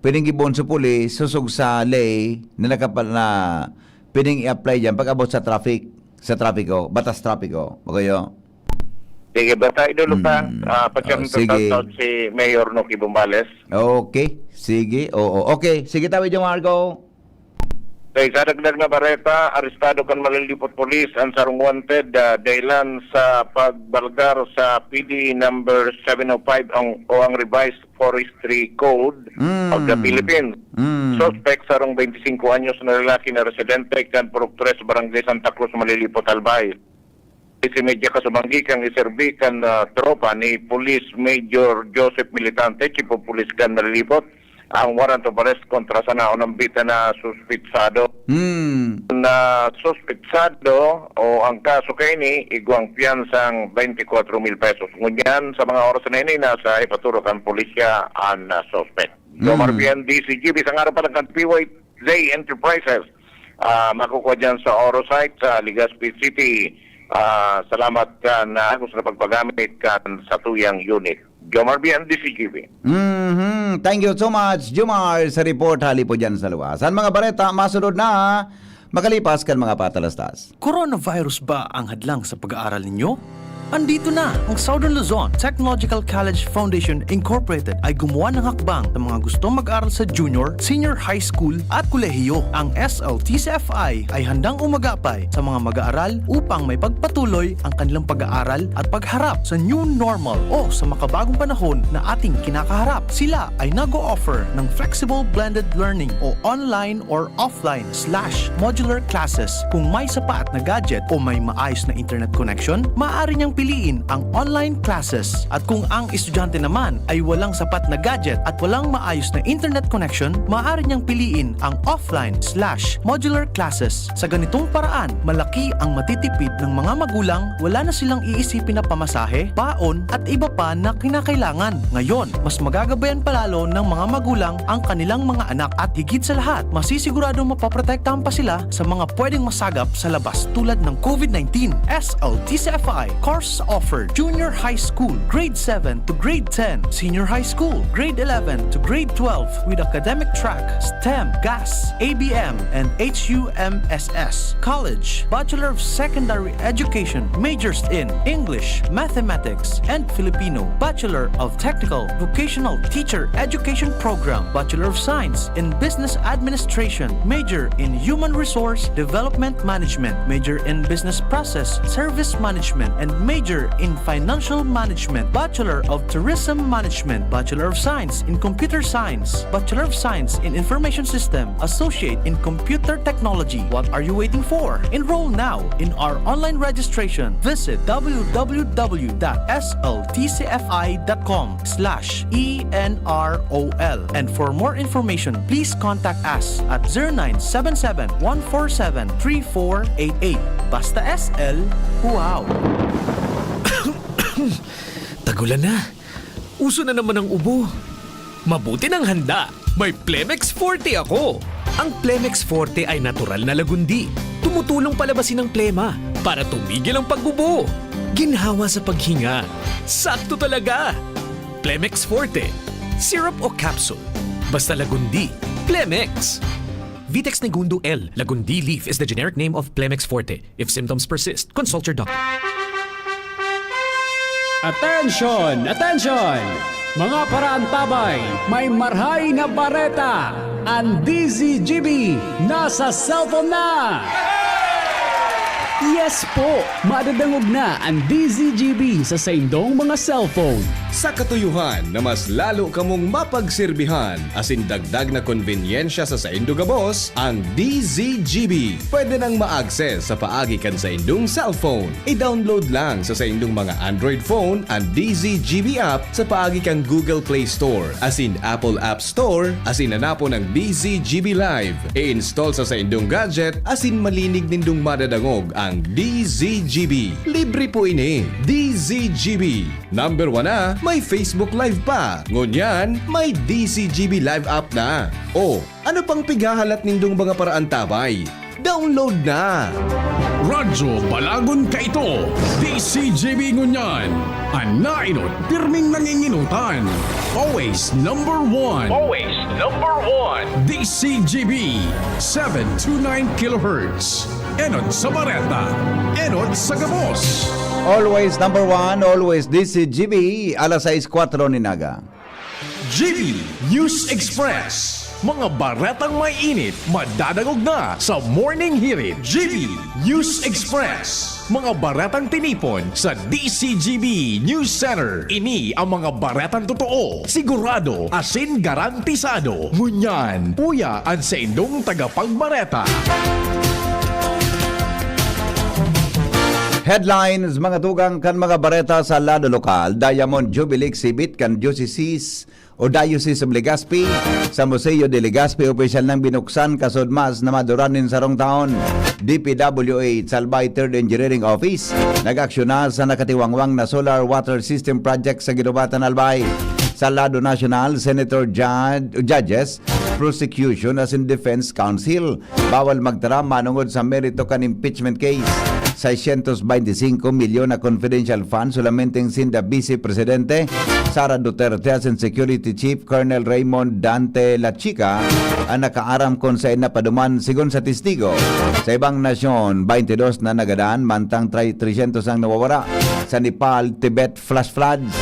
pwedeng ibon sa pulis, susog sa lay, na pwedeng i-apply dyan pag abot sa trafiko, batas trafiko. Bagayo? Sige, basta idolo pa. Pasyam si Mayor Noki Bumbales. Okay, sige. Okay, sige tawid yung Margo. Sa dagdag na bareta, arestado kan malilipot polis ang sarong wanted dahilan sa pagbalgar sa PD number 705 ang revised forestry code of the Philippines. Suspect sarong 25 anyos na lalaki na residente kan Purok 3 Barangay Santa Cruz, Malilipot, Albay. Si medya kasumanggi kang iserbi kan tropa ni Police Major Joseph Militante, Chief of Police kan Malilipot, ang warrant of arrest kontra sa naunambita na suspitsado. Na suspitsado o ang kaso kay ni igwang piyansang 24,000 pesos. Ngunyan sa mga oras na ini nasa ipaturo kan pulisya ang suspect. Gomar PN DCGB sa araw pa ng PYZ Enterprises. Makukuha dyan sa Orosite sa Legazpi City. Salamat ka na gusto na pagpagamit ka sa tuyang unit. Jomar B. and DCGB. Thank you so much, Jomar, sa report hali po dyan sa luwasan. Mga bareta, masunod na makalipas kan mga patalastas. Coronavirus ba ang hadlang sa pag-aaral ninyo? Andito na ang Southern Luzon Technological College Foundation Incorporated ay gumawa ng hakbang sa mga gustong mag-aral sa junior, senior high school at kolehiyo. Ang SLTCFI ay handang umagapay sa mga mag-aaral upang may pagpatuloy ang kanilang pag-aaral at pagharap sa new normal o sa makabagong panahon na ating kinakaharap. Sila ay nag-o-offer ng flexible blended learning o online or offline/modular classes. Kung may sapat na gadget o may maayos na internet connection, maaari niyang piliin ang online classes. At kung ang estudyante naman ay walang sapat na gadget at walang maayos na internet connection, maaari niyang piliin ang offline/modular classes. Sa ganitong paraan, malaki ang matitipid ng mga magulang, wala na silang iisipin na pamasahe, baon at iba pa na kinakailangan. Ngayon, mas magagabayan palalo ng mga magulang ang kanilang mga anak at higit sa lahat, masisiguradong mapaprotektahan pa sila sa mga pwedeng masagap sa labas tulad ng COVID-19. SLTCFI course offered junior high school, grade 7 to grade 10, senior high school, grade 11 to grade 12 with academic track, STEM, GAS, ABM, and HUMSS. College, Bachelor of Secondary Education, majors in English, Mathematics, and Filipino. Bachelor of Technical Vocational Teacher Education Program, Bachelor of Science in Business Administration, major in Human Resource Development Management, major in Business Process Service Management, and major Major in Financial Management, Bachelor of Tourism Management, Bachelor of Science in Computer Science, Bachelor of Science in Information System, Associate in Computer Technology. What are you waiting for? Enroll now in our online registration. Visit www.sltcfi.com/ENROL. And for more information, please contact us at 0977-147-3488. Basta SL, wow! Tagulan na. Uso na naman ang ubo. Mabuti ng handa. May Plemex Forte ako. Ang Plemex Forte ay natural na lagundi. Tumutulong palabasin ang plema para tumigil ang pagbubo. Ginhawa sa paghinga. Sakto talaga. Plemex Forte. Syrup o capsule. Basta lagundi. Plemex. Vitex Negundo L. Lagundi leaf is the generic name of Plemex Forte. If symptoms persist, consult your doctor. Attention! Attention! Mga paraantabay, may marhay na bareta! Ang DZGB nasa cellphone na! Yes po! Madadangog na ang DZGB sa saindong mga cellphone. Sa katuyuhan na mas lalo kamong mapagserbihan, asin dagdag na konbinyensya sa saindo gabos, ang DZGB. Pwede nang ma-access sa paagi kan sa indong cellphone. I-download lang sa saindong mga Android phone ang DZGB app sa paagi kang Google Play Store, asin Apple App Store, asin hanapon ang DZGB Live. I-install sa saindong gadget, asin malinig nindong madadangog ang DZGB. Libre po ini. DZGB. Number 1 na, may Facebook Live pa. Ngunyan, may DZGB Live app na. O, ano pang pighahalat nindong mga paraan tabay? Download na! Radyo Balagon ka ito! DCGB Ngunyan! Ang nainot, pirming nanginginutan! Always number one! Always number one! DCGB 729 kHz. Enot sa Bareta, Enot sa Gabos. Always number 1, always DCGB, alas 6:04 ni Naga. GB News Express. Mga baretang may init, madadagog na sa Morning Hirit. GB News Express. Mga baretang tinipon sa DCGB News Center. Ini ang mga baretang totoo, sigurado, asin garantisado. Ngunyan, puya ang sa indong tagapagbareta. Headlines, mga tugang kan mga bareta sa lado lokal. Diamond Jubilee Exhibit kan Diocese o Diocese of Legazpi sa Museo de Legazpi. Opisyal nang binuksan kasod mas na maduranin sa rong taon. DPWH Salbay 3rd Engineering Office nag-aksyon na sa nakatiwangwang na solar water system project sa Ginobatan, Albay. Sa lado national, Senator Judges Prosecution as in Defense Council bawal magtara manungod sa merito kan impeachment case. 625 milyon na confidential funds solamente sinda Vice Presidente Sara Duterte as in Security Chief Colonel Raymond Dante La Chica ang nakaaram kon sa napaduman sigon sa testigo. Sa ibang nasyon, 22 na nagadaan mantang 300 ang nawawala. Sa Nepal, Tibet flash floods.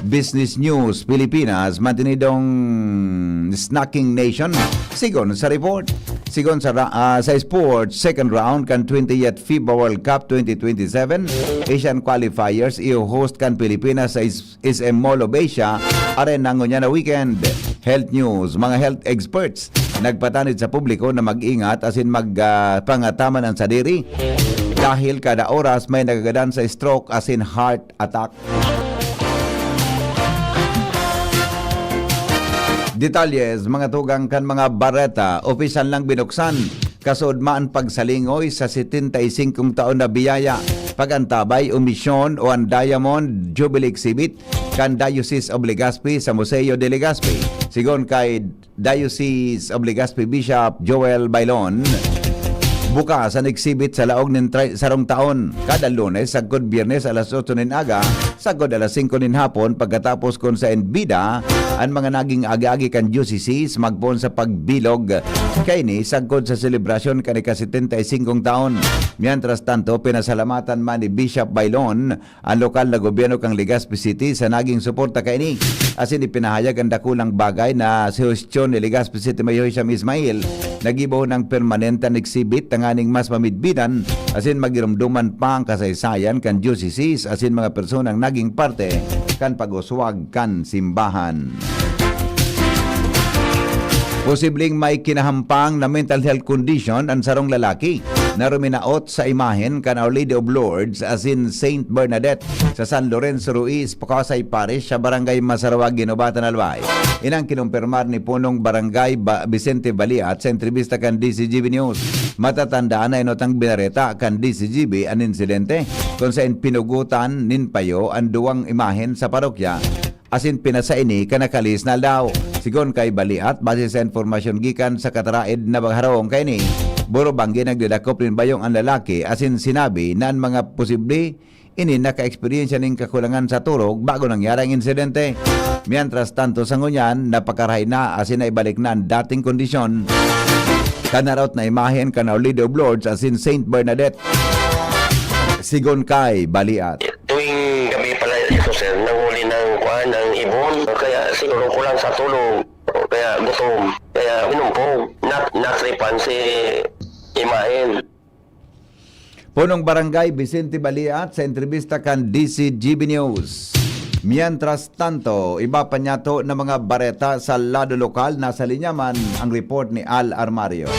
Business News Pilipinas mantinidong snacking nation sigon sa report. Sigon sa sports, second round kan 20th FIBA World Cup 2027 Asian qualifiers i-host kan Pilipinas sa SM Mall of Asia arena ngunya na weekend. Health news, mga health experts nagpatanid sa publiko na mag-ingat asin magpangataman ang sadiri dahil kada oras may nagagadan sa stroke asin heart attack. Detalles, mga tugang kan mga bareta, opisyal lang binuksan. Kasod maan pagsalingoy sa 75 taon na biyaya. Pagantabay o misyon o ang Diamond Jubilee Exhibit kan Diocese of Legazpi sa Museo de Legazpi. Sigon kay Diocese of Legazpi Bishop Joel Bailon, bukas ang exhibit sa laog ng sarong taon. Kada Lunes, sagkod Biyernes alas 8 ng aga, Sagod alas 5 nin hapon pagkatapos kon sa Enbida ang mga naging agi-agi kan UCCs magpon sa pagbilog kay ni sagod sa selebrasyon kani ka 75 taon. Mientras tanto pinasalamatan man ni Bishop Bailon ang lokal na gobyerno kang Legazpi City sa naging suporta kay ni. Asin ipinahayag ang dakulang bagay na si Hostyon ni Legazpi City Mayor Hisham Ismail nagibaw ng permanentan exhibit tanganing mas mamidbidan asin magirumduman pa ang kasaysayan kan UCCs asin mga personang naging parte kan pag-uswag kan simbahan. Posibleng may kinahampang na mental health condition ang sarong lalaki na ruminaot sa imahen kan Our Lady of Lourdes asin Saint Bernadette sa San Lorenzo Ruiz, Pacasay Parish sa Barangay Masarawag, Ginobatan, Albay. Inang kinumpirmar ni punong Barangay Vicente Baliat sa entrevista kan DCGB News. Matatandaan na inotang binareta kan DCGB ang insidente kung saan pinugutan ninpayo ang duwang imahen sa parokya asin pinasaini kanakalis na daw. Sigon kay Baliat, base sa informasyon gikan sa kataraid na bagharong kay ni Buro Banggi nagdidakop rin bayong ang lalaki asin sinabi na ang mga posible ini naka-experiensya ning kakulangan sa turog bago nangyari ang insidente. Mientras tanto sa ngunyan, napakarahay na asin na ibalik na ang dating kondisyon. Kanaraot na imahen kan Our Lady of Lourdes asin Saint Bernadette. Sigon kay Baliat. Tuwing gabi pala ito sir, nanghuli ng kuhan, ng ibon. Kaya siguro kulang sa tulog. Kaya gutom. Kaya inumpog. Natripan si imahen. Punong Barangay Vicente Baliat sa entrevista kan DCGB News. Mientras tanto, iba pa niya to na mga bareta sa lado lokal na sa linyaman ang report ni Al Armario.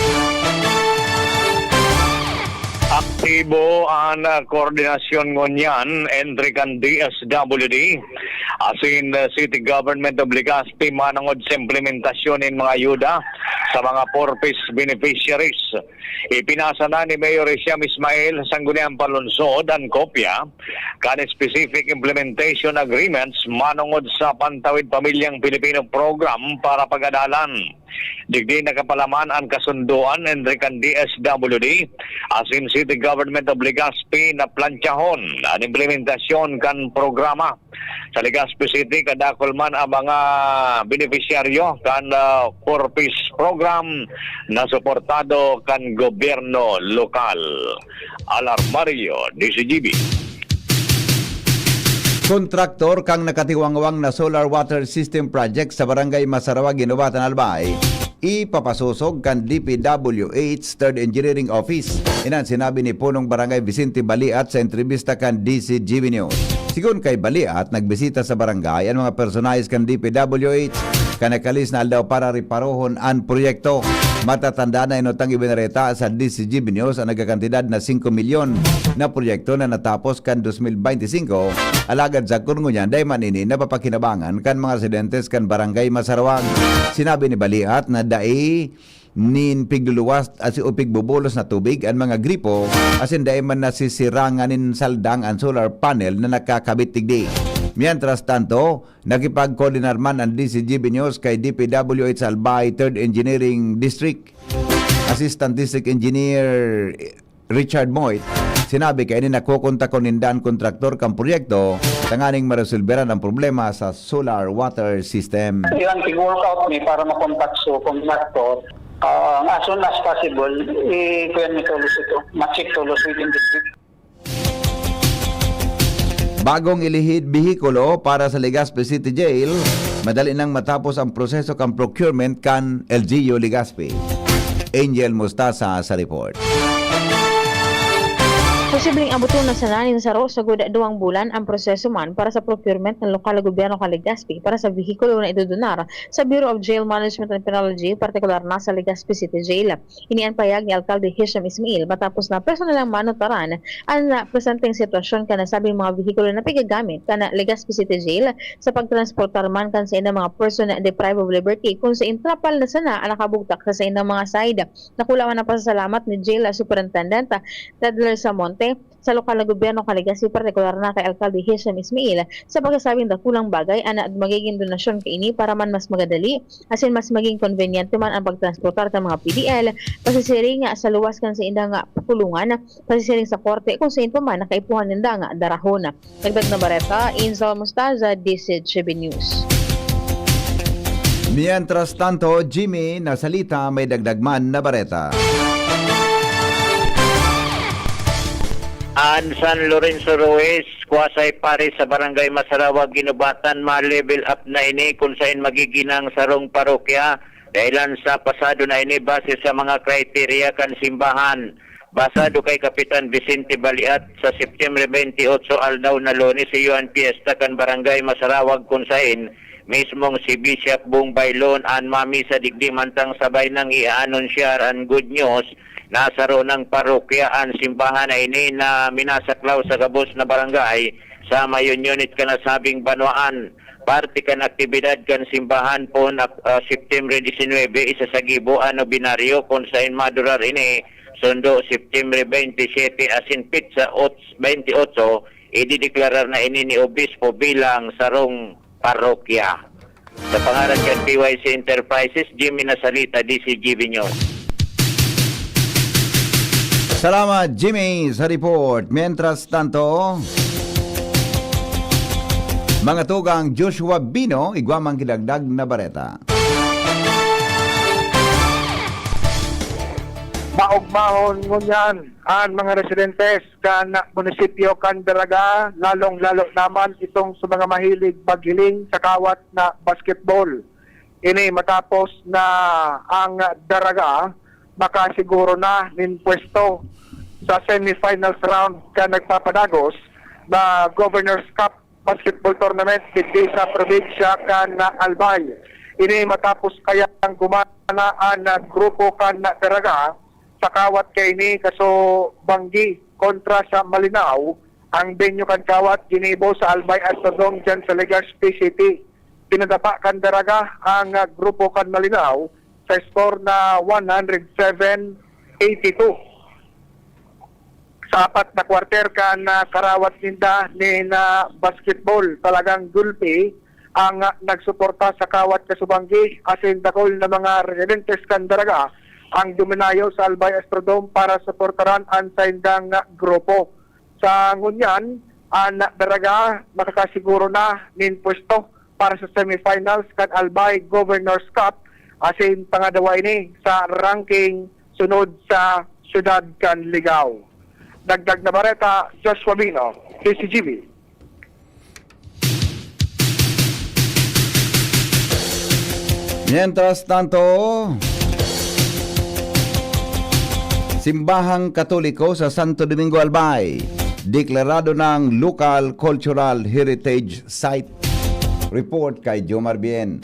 Aktibo ang koordinasyon ngunyan entre kan DSWD asin City Government of Legazpi manangod sa implementasyon ng mga ayuda sa mga purpose beneficiaries. Ipinasa na ni Mayor Hisham Ismail sa Sangguniang Palunsod ang kopya kan specific implementation agreements manungod sa Pantawid Pamilyang Pilipino program para pag-adalan. Digdi nakapalaman ang kasunduan entre kan DSWD asin City Government of Legazpi na planchahon ang implementasyon kan programa. Sa Legazpi City, kadakol man ang mga beneficiaryo kan purpose program na suportado kan gobyerno lokal. Alarmario, DCGB. Kontraktor kang nakatiwangwang na solar water system project sa Barangay Masarawag, Ginobatan, Albay, ipapasusog kan DPWH Third Engineering Office. Inan sinabi ni punong Barangay Vicente Baliat sa entrevista kan DCGB News. Sigon kay Baliat, nagbisita sa barangay ang mga personalis kan DPWH kanakalis na aldaw para riparohon ang proyekto. Matatanda na inotang ibinareta sa DCGB News ang nagkakantidad na 5 milyon na proyekto na natapos kan 2025. Alagad sa kurungunyan, day manini na papakinabangan kan mga residentes kan Barangay Masarawag. Sinabi ni Baliat na dai nin pigluluwas at pigbubulos na tubig ang mga gripo asin dai man nasisiranganin saldang ang solar panel na nakakabit tigdi. Mientras tanto, nakipag-coordinar man ang DCGB News kay DPWH Albay 3rd Engineering District. Assistant District Engineer Richard Moit, sinabi kay ni nakukontak ko nindaan kontraktor kang proyekto tanganing maresolberan ang problema sa solar water system. Yan, work out ni para makontak so contractor. As soon as possible, i-kuyan ni Tulos ito. Matsik Tulos within district. Bagong ilihid bihikulo para sa Legazpi City Jail, madali nang matapos ang proseso kan procurement kan LGU Legazpi. Angel Mustasa sa report. Posibleng abuton na sa nanin sa sa duwang bulan ang proseso man para sa procurement ng lokal na gobyerno sa Legazpi para sa vehikulo na idudunar sa Bureau of Jail Management and Penology, partikular na sa Legazpi City Jail. Inian payag ni Alcalde Hisham Ismail matapos na personal ang manotaran ang presenteng sitwasyon ka na sabing mga vehikulo na pigagamit ka na Legazpi City Jail sa pagtransportar man kan sa inang mga person na deprived of liberty kung sa intrapal na sana ang nakabugtak sa inang mga side. Nakulawan na pasasalamat ni Jail Superintendent Tedler Samonte sa lokal na gobyerno Kaligaspi, partikular na kay Alcalde Hisham Ismail sa pagkasabing dakulang bagay ana magiging donasyon kaini para man mas magadali asin mas maging convenient man ang pagtransportar sa mga PDL pasisiring nga sa luwas kan sa inda nga pulungan pasisiring sa korte kung saan pa man nakaipuhan ninda nga darahon. Dagdag na bareta, Inzal Mustaza, DCGB News. Mientras tanto, Jimmy, nasalita may dagdagman na bareta. An San Lorenzo Ruiz, kuwasay pare sa Barangay Masarawag, Ginubatan, ma-level up na ini kung saan magiginang sarong parokya dahilan sa pasado na ini base sa mga kriteria kan simbahan. Basado kay Kapitan Vicente Baliat sa September 28 aldaw na Lunes sa Yuan Fiesta kan Barangay Masarawag kung saan mismong si Bishop Bong Bailon an mami sa digdi mantang sabay nang i-anunsiyar ang good news nasa ro ng parokya ang simbahan na ini na minasaklaw sa gabos na barangay sa mayon unit ka nasabing banwaan. Parte kan aktibidad kan simbahan po na September 19 isa sa Gibo ano binaryo kung saan madurar ini sundo September 27 asin pizza 28 idideklarar na ini ni Obispo bilang sarong parokya. Sa pangalan kan PYC Enterprises, Jimmy Nasalita, DCGB News. Salamat, Jimmy, sa report. Mientras tanto, mga tugang Joshua Bino, igwamang kidagdag na bareta. Maugmahon ngunyan ang mga residentes kan munisipyo kan Dalaga, lalong-lalo naman itong sa mga mahilig paghiling sa kawat na basketball. Ini matapos na ang Dalaga makasiguro na nin pwesto sa semifinals round kan nagpapadagos na Governor's Cup Basketball Tournament digdi sa probinsya kan Albay. Ini matapos kaya ang gumana ang grupo kan Dalaga sa kawat kay ni kaso Banggi kontra sa Malinaw ang venue kan kawat ginibo sa Albay at Todong dyan sa Legazpi City. Pinadapa kan Dalaga ang grupo kan Malinaw sa score na 107-82. Sa apat na kwarter kan karawat ninda ni na basketball talagang gulpi ang nagsuporta sa kawat kasubanggi asin dakol na mga residentes kan Dalaga ang duminayo sa Albay Astrodome para suportaran ang saindang grupo. Sa ngunyan, ang Dalaga makakasiguro na nin pwesto para sa semifinals kan Albay Governor's Cup asin pangadawa ini sa ranking sunod sa syudad kan Ligaw. Dagdag na bareta, Joshua Bino, DCGB. Mientras tanto, Simbahang Katoliko sa Santo Domingo Albay, deklarado ng Local Cultural Heritage Site. Report kay Jomar Bien.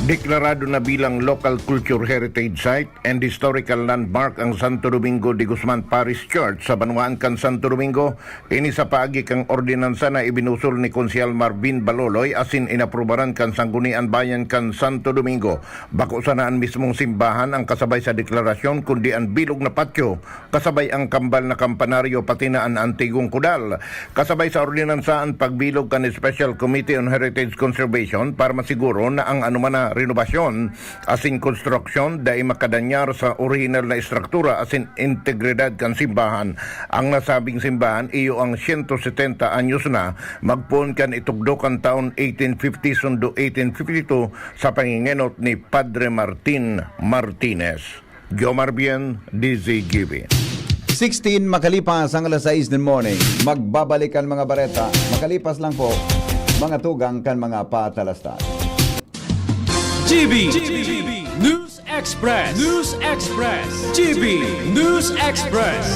Deklarado na bilang Local Culture Heritage Site and Historical Landmark ang Santo Domingo de Guzman Parish Church sa Banwaan kan Santo Domingo. Ini sa paagi kang ordinansa na ibinusol ni Konsyal Marvin Baloloy asin inaprubaran kan Sanggunian Bayan kan Santo Domingo. Bako sanaan mismong simbahan ang kasabay sa deklarasyon kundi ang bilog na patio, kasabay ang kambal na kampanaryo pati na ang antigong kudal. Kasabay sa ordinansa ang pagbilog kan Special Committee on Heritage Conservation para masiguro na ang anuman na renovasyon asin konstruksyon dahil makadanyar sa original na istruktura asin integridad kan simbahan. Ang nasabing simbahan iyo ang 170 anyos na magpuon kan itugdo kan taon 1850 sundo 1852 sa pangingenot ni Padre Martin Martinez. Jomar Bien, DZGB. 16 makalipas ang alas 6 ng morning. Magbabalik ang mga bareta. Makalipas lang po mga tugang kan mga patalastas. GB News Express. GB News Express.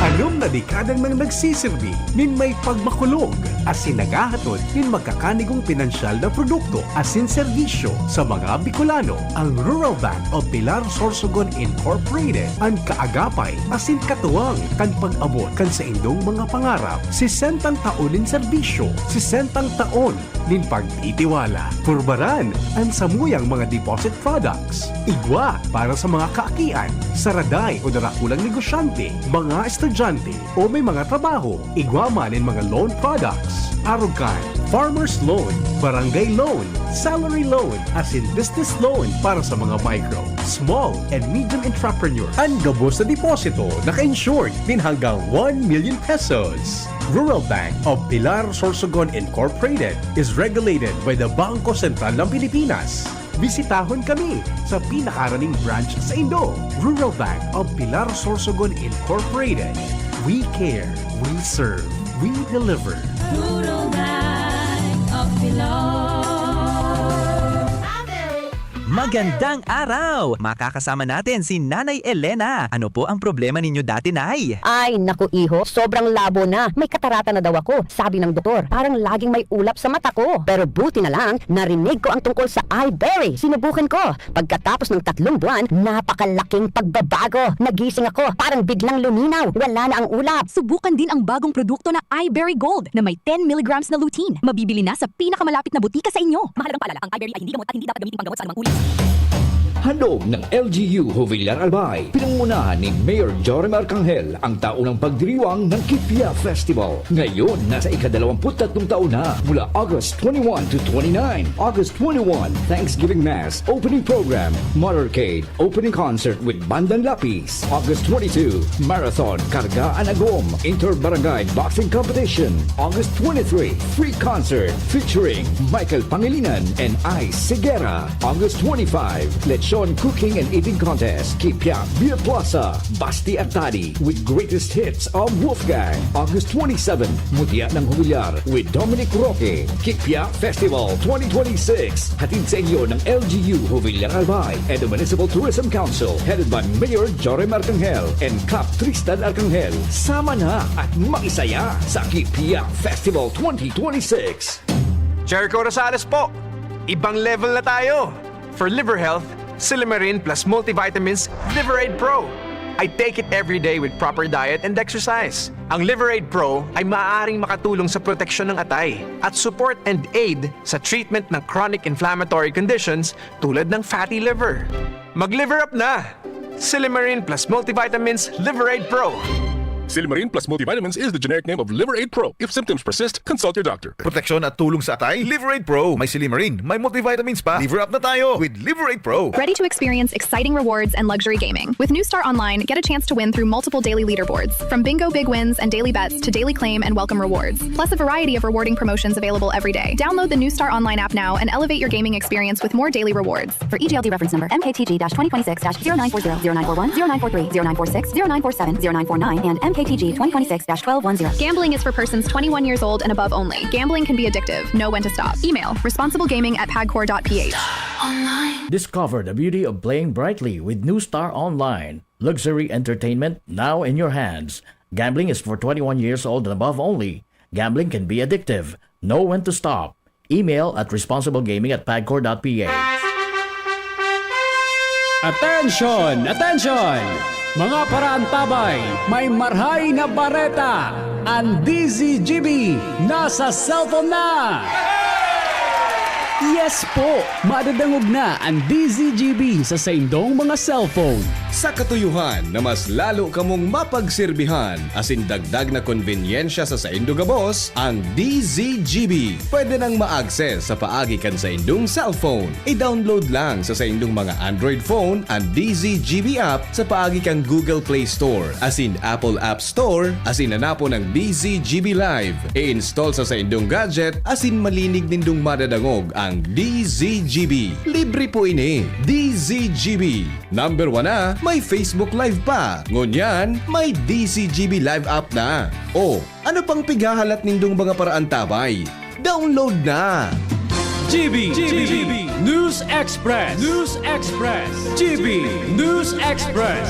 Anong na dekadang nang nagsisilbi nin may pagmakulog asin nagahatod nin magkakanigong pinansyal na produkto asin serbisyo sa mga Bicolano. Ang Rural Bank of Pilar Sorsogon Incorporated ang kaagapay asin katuwang kan pag-abot kan sa indong mga pangarap. 60 taon nin serbisyo, 60 taon nin pagtitiwala. Purbaran ang samuyang mga deposit products. Igwa para sa mga kaakian, saraday o darakulang negosyante, mga estudyante o may mga trabaho. Igwa man in mga loan products. Arugan, farmer's loan, barangay loan, salary loan, as in business loan para sa mga micro, small, and medium entrepreneur. Ang gabos na deposito naka-insured din hanggang 1 million pesos. Rural Bank of Pilar Sorsogon Incorporated is regulated by the Bangko Sentral ng Pilipinas. Bisitahon kami sa pinakaraning branch sa Indo. Rural Bank of Pilar Sorsogon Incorporated. We care, we serve, we deliver. Rural Bank of Pilar. Magandang araw! Makakasama natin si Nanay Elena. Ano po ang problema ninyo dati, Nay? Ay, naku iho, sobrang labo na. May katarata na daw ako. Sabi ng doktor, parang laging may ulap sa mata ko. Pero buti na lang, narinig ko ang tungkol sa iBerry. Sinubukan ko. Pagkatapos ng 3 buwan, napakalaking pagbabago. Nagising ako, parang biglang luminaw. Wala na ang ulap. Subukan din ang bagong produkto na iBerry Gold na may 10 mg na lutein. Mabibili na sa pinakamalapit na butika sa inyo. Mahalagang paalala, ang iBerry ay hindi gamot at hindi dapat gamitin panggamot sa anumang uri. Handog ng LGU Jovillar Albay, pinangunahan ni Mayor Jorim Arcangel ang taunang pagdiriwang ng Kipia Festival. Ngayon, nasa ika-23 taon na mula August 21 to 29. August 21, Thanksgiving Mass, Opening Program, Motorcade, Opening Concert with Bandan Lapis. August 22, Marathon, Karga Anagom, Inter-Barangay Boxing Competition. August 23, Free Concert featuring Michael Pangilinan and Ice Sigera. August 25, Lechon Cooking and Eating Contest, Kipia Beer Plaza, Basti Artadi with greatest hits of Wolfgang. August 27, Mutia ng Jovillar with Dominic Roque, Kipia Festival 2026. Hatid sa inyo ng LGU Jovillar Albay and the Municipal Tourism Council headed by Mayor Jorim Arcangel and Cap Tristan Arcangel. Sama na at makisaya sa Kipia Festival 2026. Jericho Rosales po, ibang level na tayo. For liver health, Silimarin plus multivitamins Liverade Pro. I take it every day with proper diet and exercise. Ang Liverade Pro ay maaaring makatulong sa proteksyon ng atay at support and aid sa treatment ng chronic inflammatory conditions tulad ng fatty liver. Mag-liver up na! Silimarin plus multivitamins Liverade Pro. Silimarin plus multivitamins is the generic name of Liverade Pro. If symptoms persist, consult your doctor. Proteksyon at tulong sa atay, Liverade Pro. May Silimarin, may multivitamins pa. Liver up na tayo with Liverade Pro. Ready to experience exciting rewards and luxury gaming. With New Star Online, get a chance to win through multiple daily leaderboards. From bingo big wins and daily bets to daily claim and welcome rewards. Plus a variety of rewarding promotions available every day. Download the New Star Online app now and elevate your gaming experience with more daily rewards. For EGLD reference number MKTG-2026-0940, 0941, 0943, 0946, 0947, 0949, and MKTG 2026-1210. Gambling is for persons 21 years old and above only. Gambling can be addictive. Know when to stop. Email responsiblegaming@pagcor.ph. Discover the beauty of playing brightly with New Star Online. Luxury entertainment now in your hands. Gambling is for 21 years old and above only. Gambling can be addictive. Know when to stop. Email at responsiblegaming@pagcor.ph. Attention! Attention! Mga paraantabay, may marhay na bareta. Ang DZGB nasa cellphone na! Yes po! Madadangog na ang DZGB sa saindong mga cellphone. Sa katuyuhan na mas lalo kamong mapagserbihan asin dagdag na konbinyensya sa saindong gabos, ang DZGB pwede nang ma-access sa paagi kan sa indong cellphone. I-download lang sa saindong mga Android phone ang DZGB app sa paagi kang Google Play Store asin Apple App Store asin hanapo ng DZGB Live. I-install sa saindong gadget asin malinig nindong madadangog ang DZGB. Libre po ini. DZGB. Number 1 na, may Facebook Live pa. Ngunyan, may DZGB Live app na. O, ano pang pigahalat nindong mga paraan tabay? Download na! GB News Express. News Express. GB News Express.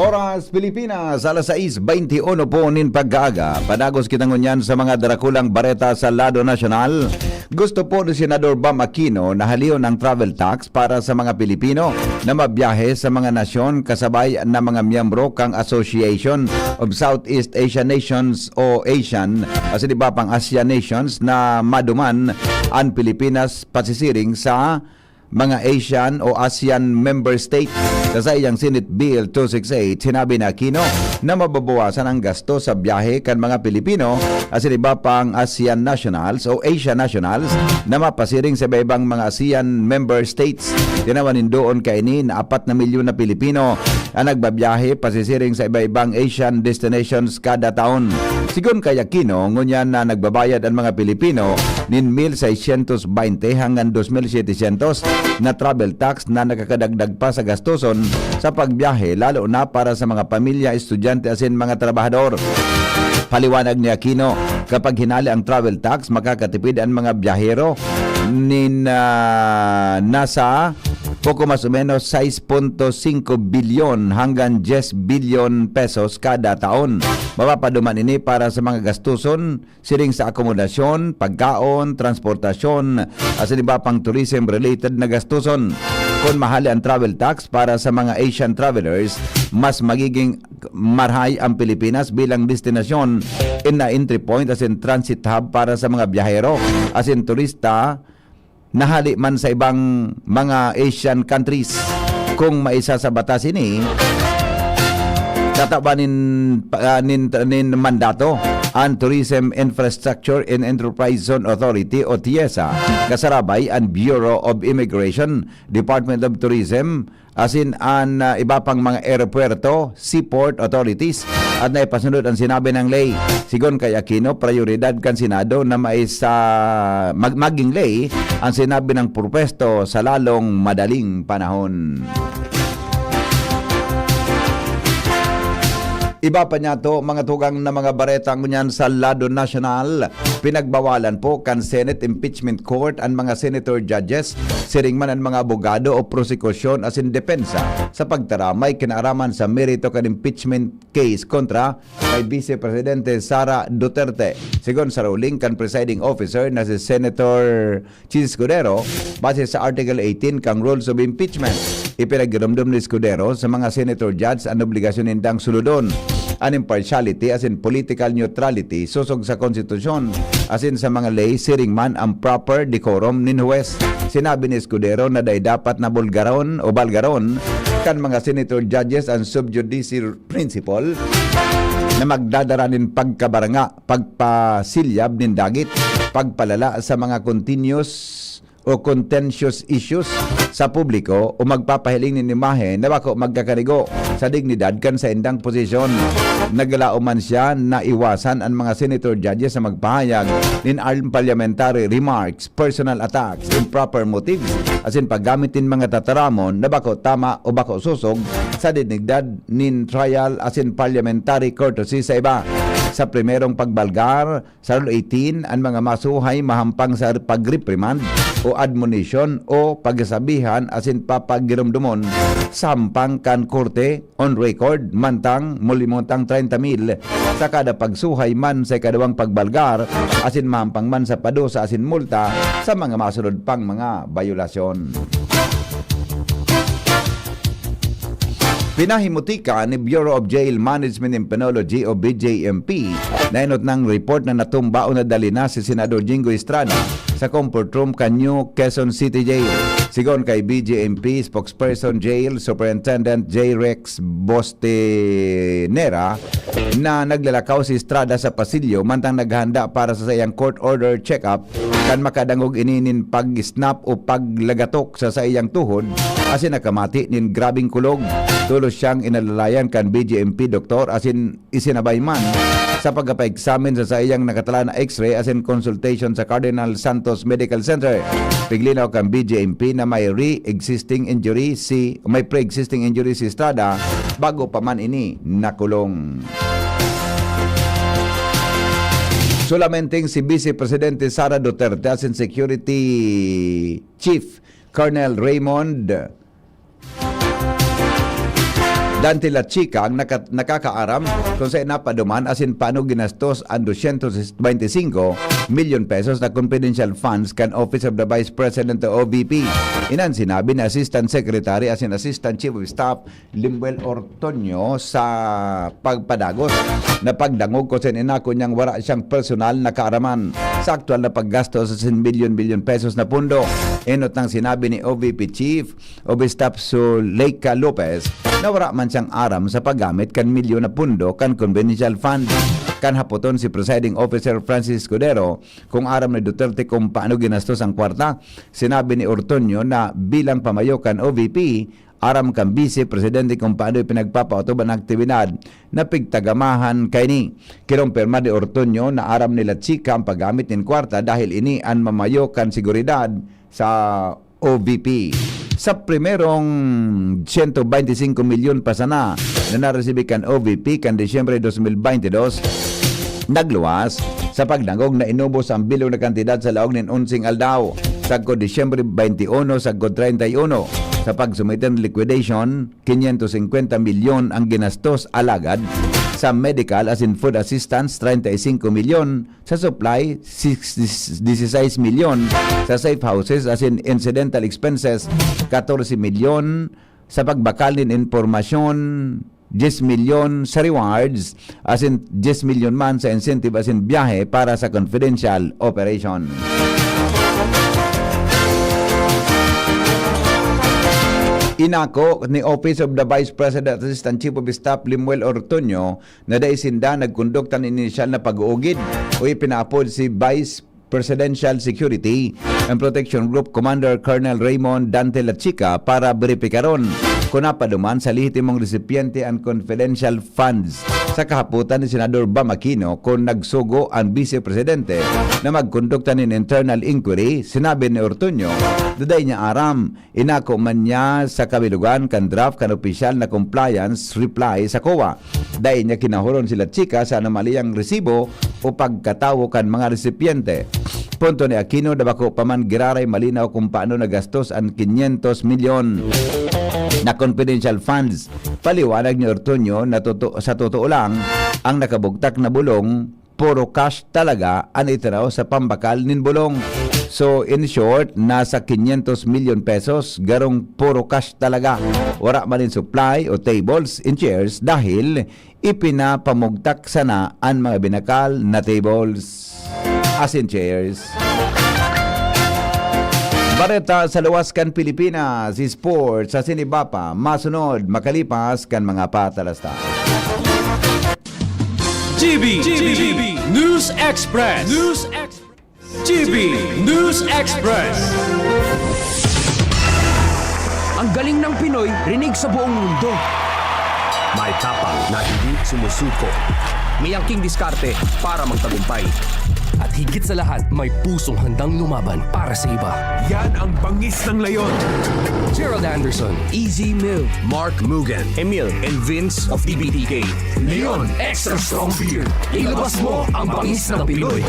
Oras Pilipinas, alas 6:21 po nin pagkaaga. Padagos kita ngunyan sa mga darakulang bareta sa lado nasyonal. Gusto po ni Senador Bam Aquino na haliw ng travel tax para sa mga Pilipino na mabiyahe sa mga nasyon kasabay na mga miyembro kang Association of Southeast Asian Nations o ASEAN, kasi di ba pang ASEAN Nations na maduman ang Pilipinas pasisiring sa mga Asian o ASEAN member state. Sa iyang Senate Bill 268, sinabi na Aquino na mababawasan ang gasto sa biyahe kan mga Pilipino as iba pang ASEAN nationals o Asian nationals na mapasiring sa ibang mga ASEAN member states. Tinawanin doon kaini na 4 na milyon na Pilipino ang nagbabiyahe pasisiring sa iba-ibang Asian destinations kada taon. Sigon kay Aquino, ngunyan na nagbabayad ang mga Pilipino nin 1,620 hanggang 2,700 na travel tax na nakakadagdag pa sa gastuson sa pagbiyahe, lalo na para sa mga pamilya, estudyante asin mga trabahador. Paliwanag ni Aquino, kapag hinali ang travel tax, makakatipid ang mga biyahero nasa poco mas o menos 6.5 bilyon hanggang 10 bilyon pesos kada taon. Mapapaduman ini para sa mga gastuson siring sa akomodasyon, pagkaon, transportasyon, as iba pang tourism-related na gastuson. Kung mahali ang travel tax para sa mga Asian travelers, mas magiging marhay ang Pilipinas bilang destinasyon in na entry point as in transit hub para sa mga biyahero as in turista nahali man sa ibang mga Asian countries. Kung maisa sa batas ini, tatabanin nin mandato ang Tourism Infrastructure and Enterprise Zone Authority o TIEZA, kasarabay ang Bureau of Immigration, Department of Tourism, asin ang iba pang mga aeropuerto, seaport authorities, at naipasunod ang sinabi ng ley. Sigon kay Aquino, prioridad kan Senado na maging ley ang sinabi ng purpesto sa lalong madaling panahon. Iba pa niya to, mga tugang na mga bareta ngunyan sa lado nasyonal. Pinagbawalan po kan Senate Impeachment Court ang mga senator judges, siring man ang mga abogado o prosekusyon asin depensa sa pagtaramay kinaaraman sa merito kan impeachment case kontra kay Vice Presidente Sara Duterte. Sigon sa ruling kan presiding officer na si Senator Chis Escudero, base sa Article 18 kang Rules of Impeachment, ipinagdamdam ni Escudero sa mga senator judge ang obligasyon nindang suludon an impartiality as in political neutrality susog sa konstitusyon as in sa mga lay siring man ang proper decorum nin huwes. Sinabi ni Escudero na dapat na balgaron kan mga senator judges ang sub judice principle na magdadara nin pagkabaranga, pagpasilyab nin dagit, pagpalala sa mga continuous o contentious issues sa publiko o magpapahiling ni imahe na bako magkakarigo sa dignidad kan sa indang posisyon. Naglauman siya na iwasan ang mga senator judges sa magpahayag nin parliamentary remarks, personal attacks, improper motives, as in paggamitin mga tataramon na bako tama o bako susog sa dignidad nin trial as in parliamentary courtesy sa iba. Sa primerong pagbalgar sa Rule 18, ang mga masuhay mahampang sa pagreprimand o admonition o pagsabihan asin papagirumdumon sampang kan korte on record mantang mulimontang 30,000 sa kada pagsuhay man sa kadawang pagbalgar asin mahampang man sa padusa asin multa sa mga masunod pang mga bayulasyon. Pinahimutika ni Bureau of Jail Management and Penology o BJMP na inot ng report na natumba o nadali na si Senador Jingo Estrada sa comfort room ka New Quezon City Jail. Sigon kay BJMP spokesperson Jail Superintendent J. Rex Bostenera na naglalakaw si Estrada sa pasilyo mantang naghanda para sa sayang court order check-up kan makadangog ininin pag-snap o paglagatok sa sayang tuhod asin nakamati nin grabing kulog. Tulos siyang inalalayan kan BJMP doktor asin isinabay man sa pagpapaexamen sa sayang nakatala na x-ray asin consultation sa Cardinal Santos Medical Center. Piglinaw kan BJMP na may pre-existing injury si Estrada bago pa man ini nakulong. Solamenteng si Vice Presidente Sara Duterte asin Security Chief Colonel Raymond Dante La Chica ang nakakaaram kung sa napaduman asin paano ginastos ang 225 million pesos na confidential funds kan Office of the Vice President o OVP. Inan sinabi ni Assistant Secretary asin Assistant Chief of Staff Limbel Ortonio sa pagpadagos na pagdangog ko sa inako niyang wala siyang personal na kaaraman sa aktual na paggastos sa billion pesos na pundo. Enot nang sinabi ni OVP Chief of Staff Zuleika Lopez na wala man siyang aram sa paggamit kan milyon na pundo kan confidential fund. Kan hapoton si Presiding Officer Francis Cordero kung aram ni Duterte kung paano ginastos ang kwarta. Sinabi ni Ortonio na bilang pamayo kan OVP, aram kan Vice Presidente kung paano pinagpapautuban ng aktibidad na pigtagamahan kay ni. Kinumpirma ni Ortonio na aram nila Chica ang paggamit ng kwarta dahil ini ang mamayo kan seguridad sa OVP. Sa primerong 125 milyon pa sana na naresibi kan OVP kan Disyembre 2022, nagluwas sa pagdangog na inubos ang bilog na kantidad sa laog ng 11 aldaw. Sagko Disyembre 21, sagko 31. Sa pagsumitan liquidation, 550 milyon ang ginastos alagad. Sa medical as in food assistance, 35 milyon. Sa supply, 16 milyon. Sa safe houses as in incidental expenses, 14 milyon. Sa pagbakal ng informasyon, 10 milyon. Sa rewards, as in 10 milyon man sa incentive as in biyahe para sa confidential operation. Inako ni Office of the Vice President Assistant Chief of Staff Limuel Ortonio na daisinda nagkonduktan inisyal na pag-uugid o ipinaapod si Vice Presidential Security and Protection Group Commander Colonel Raymond Dante La Chica para beripikaron kung napaduman sa lehitimong recipiente and confidential funds. Sa kahaputan ni Senador Bam Aquino kung nagsugo ang Vice Presidente na magkondukta ng internal inquiry, sinabi ni Ortonio, daday niya aram, inako man niya sa kabilugan kan draft kan opisyal na compliance reply sa COA. Daday niya kinahuron sila Chica sa anomaliyang resibo o pagkatawo kan mga recipiente. Punto ni Aquino, dabako paman giraray malinaw kung paano nagastos ang 500 milyon na confidential funds. Paliwanag ni Ortonio na sa totoo lang, ang nakabugtak na bulong, puro cash talaga ang itinaw sa pambakal nin bulong. So in short, nasa 500 milyon pesos, garong puro cash talaga. Wala man in supply o tables and chairs dahil ipinapamugtak sana ang mga binakal na tables as in chairs. Bareta sa luwas kan Pilipinas, sports sa sinibapa, masunod, makalipas kan mga patalasta. GB News Express. GB News Express. Ang galing ng Pinoy, rinig sa buong mundo. May tapang na hindi sumusuko. May angking diskarte para magtagumpay. At higit sa lahat, may pusong handang lumaban para sa iba. Yan ang bangis ng leyon. Gerald Anderson, Easy Mill, Mark Mugen, Emil, and Vince of TBTK. Leon Extra Strong Beer. Ilabas mo ang bangis ng Pinoy.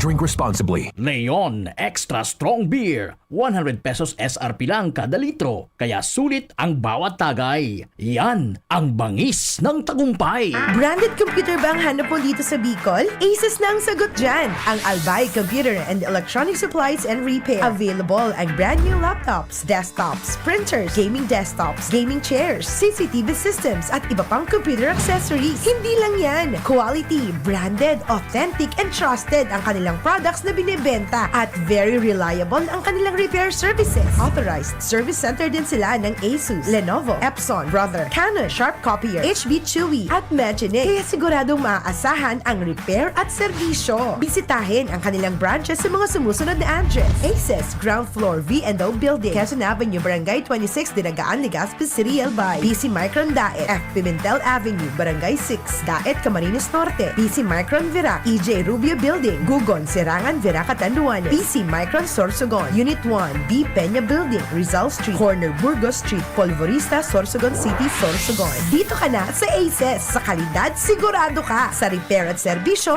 Drink responsibly. Leon Extra Strong Beer. 100 pesos SRP lang kada litro. Kaya sulit ang bawat tagay. Yan ang bangis ng tagumpay. Branded computer ba ang hanap mo dito sa Bicol? Aces na ang sagot dyan. Ang Albay Computer and Electronic Supplies and Repair. Available ang brand new laptops, desktops, printers, gaming desktops, gaming chairs, CCTV systems, at iba pang computer accessories. Hindi lang yan. Quality, branded, authentic, and trusted ang kanilang products na binibenta at very reliable ang kanilang repair services. Authorized service center din sila ng Asus, Lenovo, Epson, Brother, Canon, Sharp Copier, HB Chewy at Magic. Kaya siguradong maaasahan ang repair at serbisyo. Bisitahin ang kanilang branches sa mga sumusunod na address. Aces, ground floor, V&O Building, Quezon Avenue, Barangay 26, Dinagaan, Legazpi City, Albay. PC Micron Daet, F. Pimentel Avenue, Barangay 6, Daet, Camarines Norte. PC Micron Virac, EJ Rubio Building, Gugon, Serangan, Virac, Catanduanes. PC Micron Sorsogon, Unit 1, B. Peña Building, Rizal Street, Corner Burgos Street, Polvorista, Sorsogon City, Sorsogon. Dito ka na sa Aces. Sa kalidad, sigurado ka. Sa repair at serbisyo,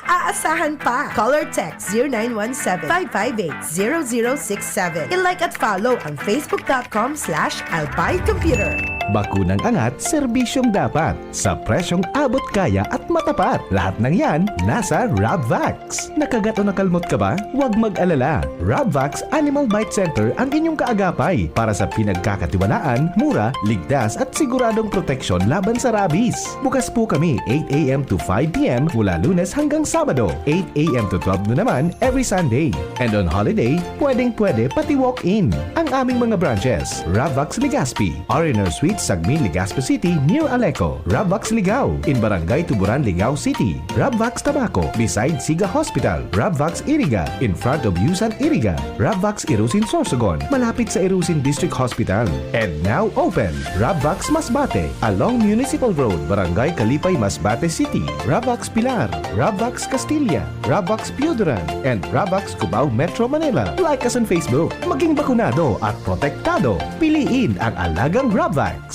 maaasahan pa. Call or text 0917-558-0067. I-like at follow ang facebook.com/albaycomputer. Bakunang angat, serbisyong dapat. Sa presyong abot kaya at matapat. Lahat ng yan, nasa Rabvax. Nakagat o nakalmot ka ba? Huwag mag-alala. Rabvax Animal Bite Center ang inyong kaagapay para sa pinagkakatiwalaan, mura, ligtas at siguradong proteksyon laban sa rabies. Bukas po kami 8 a.m. to 5 p.m. mula Lunes hanggang Sabado, 8 a.m. to 12 noon naman every Sunday. And on holiday, pwedeng-pwede pati walk-in. Ang aming mga branches, Rabvax Legazpi, R&R Suite Sagmin, Legazpi City near Aleco, Rabvax Ligao in Barangay Tuburan, Ligao City, Rabvax Tabaco beside Siga Hospital, Rabvax Iriga in front of Yusan Iriga, Rabvax Irusin Sorsogon malapit sa Irusin District Hospital, and now open Rabvax Masbate along Municipal Road, Barangay Kalipay, Masbate City, Rabvax Pilar, Rabvax Castilla, Rabvax Piuduran, and Rabvax Cubao Metro Manila. Like us on Facebook. Maging bakunado at protektado. Piliin ang alagang Rabvax.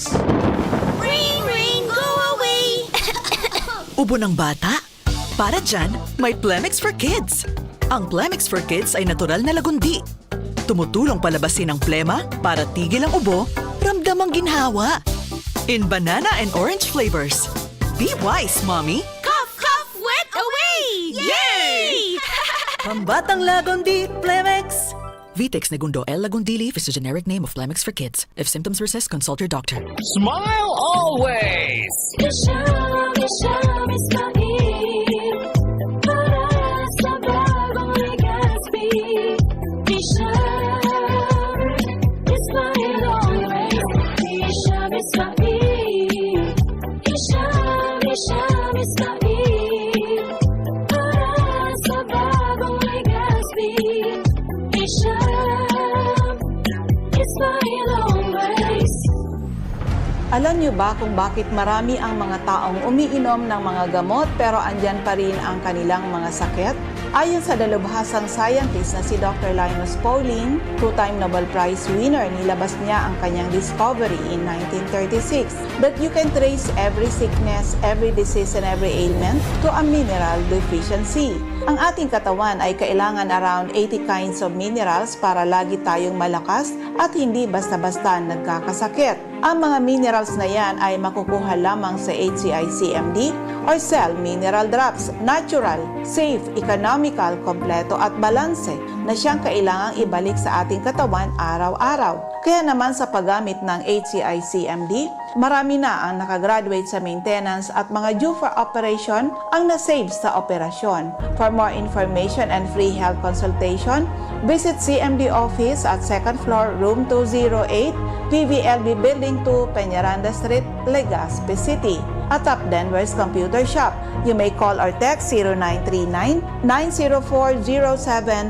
Ring, ring, go away! Ubo ng bata? Para dyan, may Plemix for Kids. Ang Plemix for Kids ay natural na lagundi. Tumutulong palabasin ang plema para tigil ang ubo, ramdam ang ginhawa. In banana and orange flavors. Be wise, Mommy! Cough, cough, wet away! Yay! Pambatang lagundi, Plemix! Vitex Negundo L. Lagundi Leaf is the generic name of Plemix for kids. If symptoms persist, consult your doctor. Smile always! Alam niyo ba kung bakit marami ang mga taong umiinom ng mga gamot pero andyan pa rin ang kanilang mga sakit? Ayon sa dalubhasang scientist na si Dr. Linus Pauling, two-time Nobel Prize winner, nilabas niya ang kanyang discovery in 1936 that you can trace every sickness, every disease, and every ailment to a mineral deficiency. Ang ating katawan ay kailangan around 80 kinds of minerals para lagi tayong malakas at hindi basta-basta nagkakasakit. Ang mga minerals na yan ay makukuha lamang sa HCI-CMD or Cell Mineral Drops, natural, safe, economical, kompleto at balanse na siyang kailangang ibalik sa ating katawan araw-araw. Kaya naman sa paggamit ng HCI-CMD, marami na ang nakagraduate sa maintenance at mga due for operation ang nasave sa operasyon. For more information and free health consultation, visit CMD office at 2nd floor, room 208, PVLB Building 2, Peñaranda Street, Legazpi City. Atop Denver's Computer Shop. You may call or text 0939-904-0717.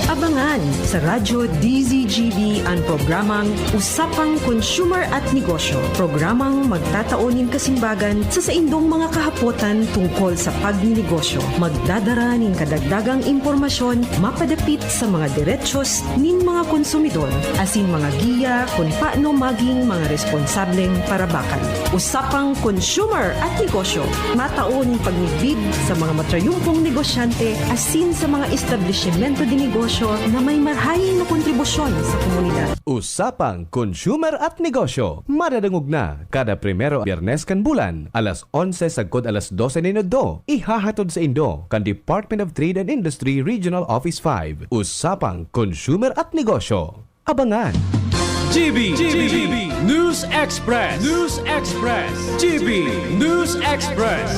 Abangan sa Radyo DZGB ang programang Usapang Consumer at Negosyo. Programang magtataunin kasimbagan sa saindong mga kahapotan tungkol sa pagninegosyo. Magdadara ning kadagdagang impormasyon mapadapit sa mga diretsyon nin mga konsumidor asin mga giya kung paano maging mga responsableng parabakan. Usapang Consumer at Negosyo. Mataon pagnibid sa mga matrayumpong negosyante asin sa mga establishmento de negosyo na may marhaing na kontribusyon sa komunidad. Usapang Consumer at Negosyo. Madadangog na kada primero Biyernes kan bulan, alas 11 sagkod alas 12 minuto. Ihahatod sa Indo kan Department of Trade and Industry Regional Office 5. Usapang Consumer at Negosyo. Abangan! GB News Express. GB News Express.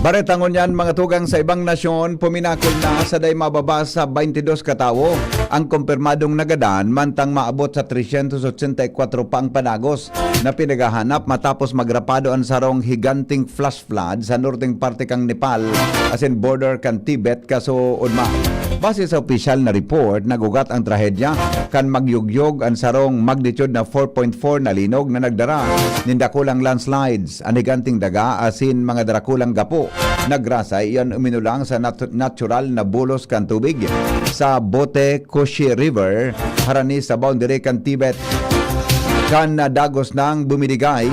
Baretangon yan mga tugang sa ibang nasyon, puminakol na sa day mababa sa 22 katawo. Ang kumpirmadong nagadan mantang maabot sa 384 pa ang panagos na pinagahanap matapos magrapado ang sarong higanting flash flood sa northeng parte kang Nepal asin border kan Tibet kaso udma. Base sa opisyal na report, nagugat ang trahedya kan magyugyog ang sarong magnitude na 4.4 na linog na nagdara nin dakulang landslides, aniganting daga asin mga darakulang gapo. Nagrasay iyon uminulang sa natural na bulos kan tubig sa Bote Koshi River harani sa boundary kan Tibet. Kan dagos nang bumidigay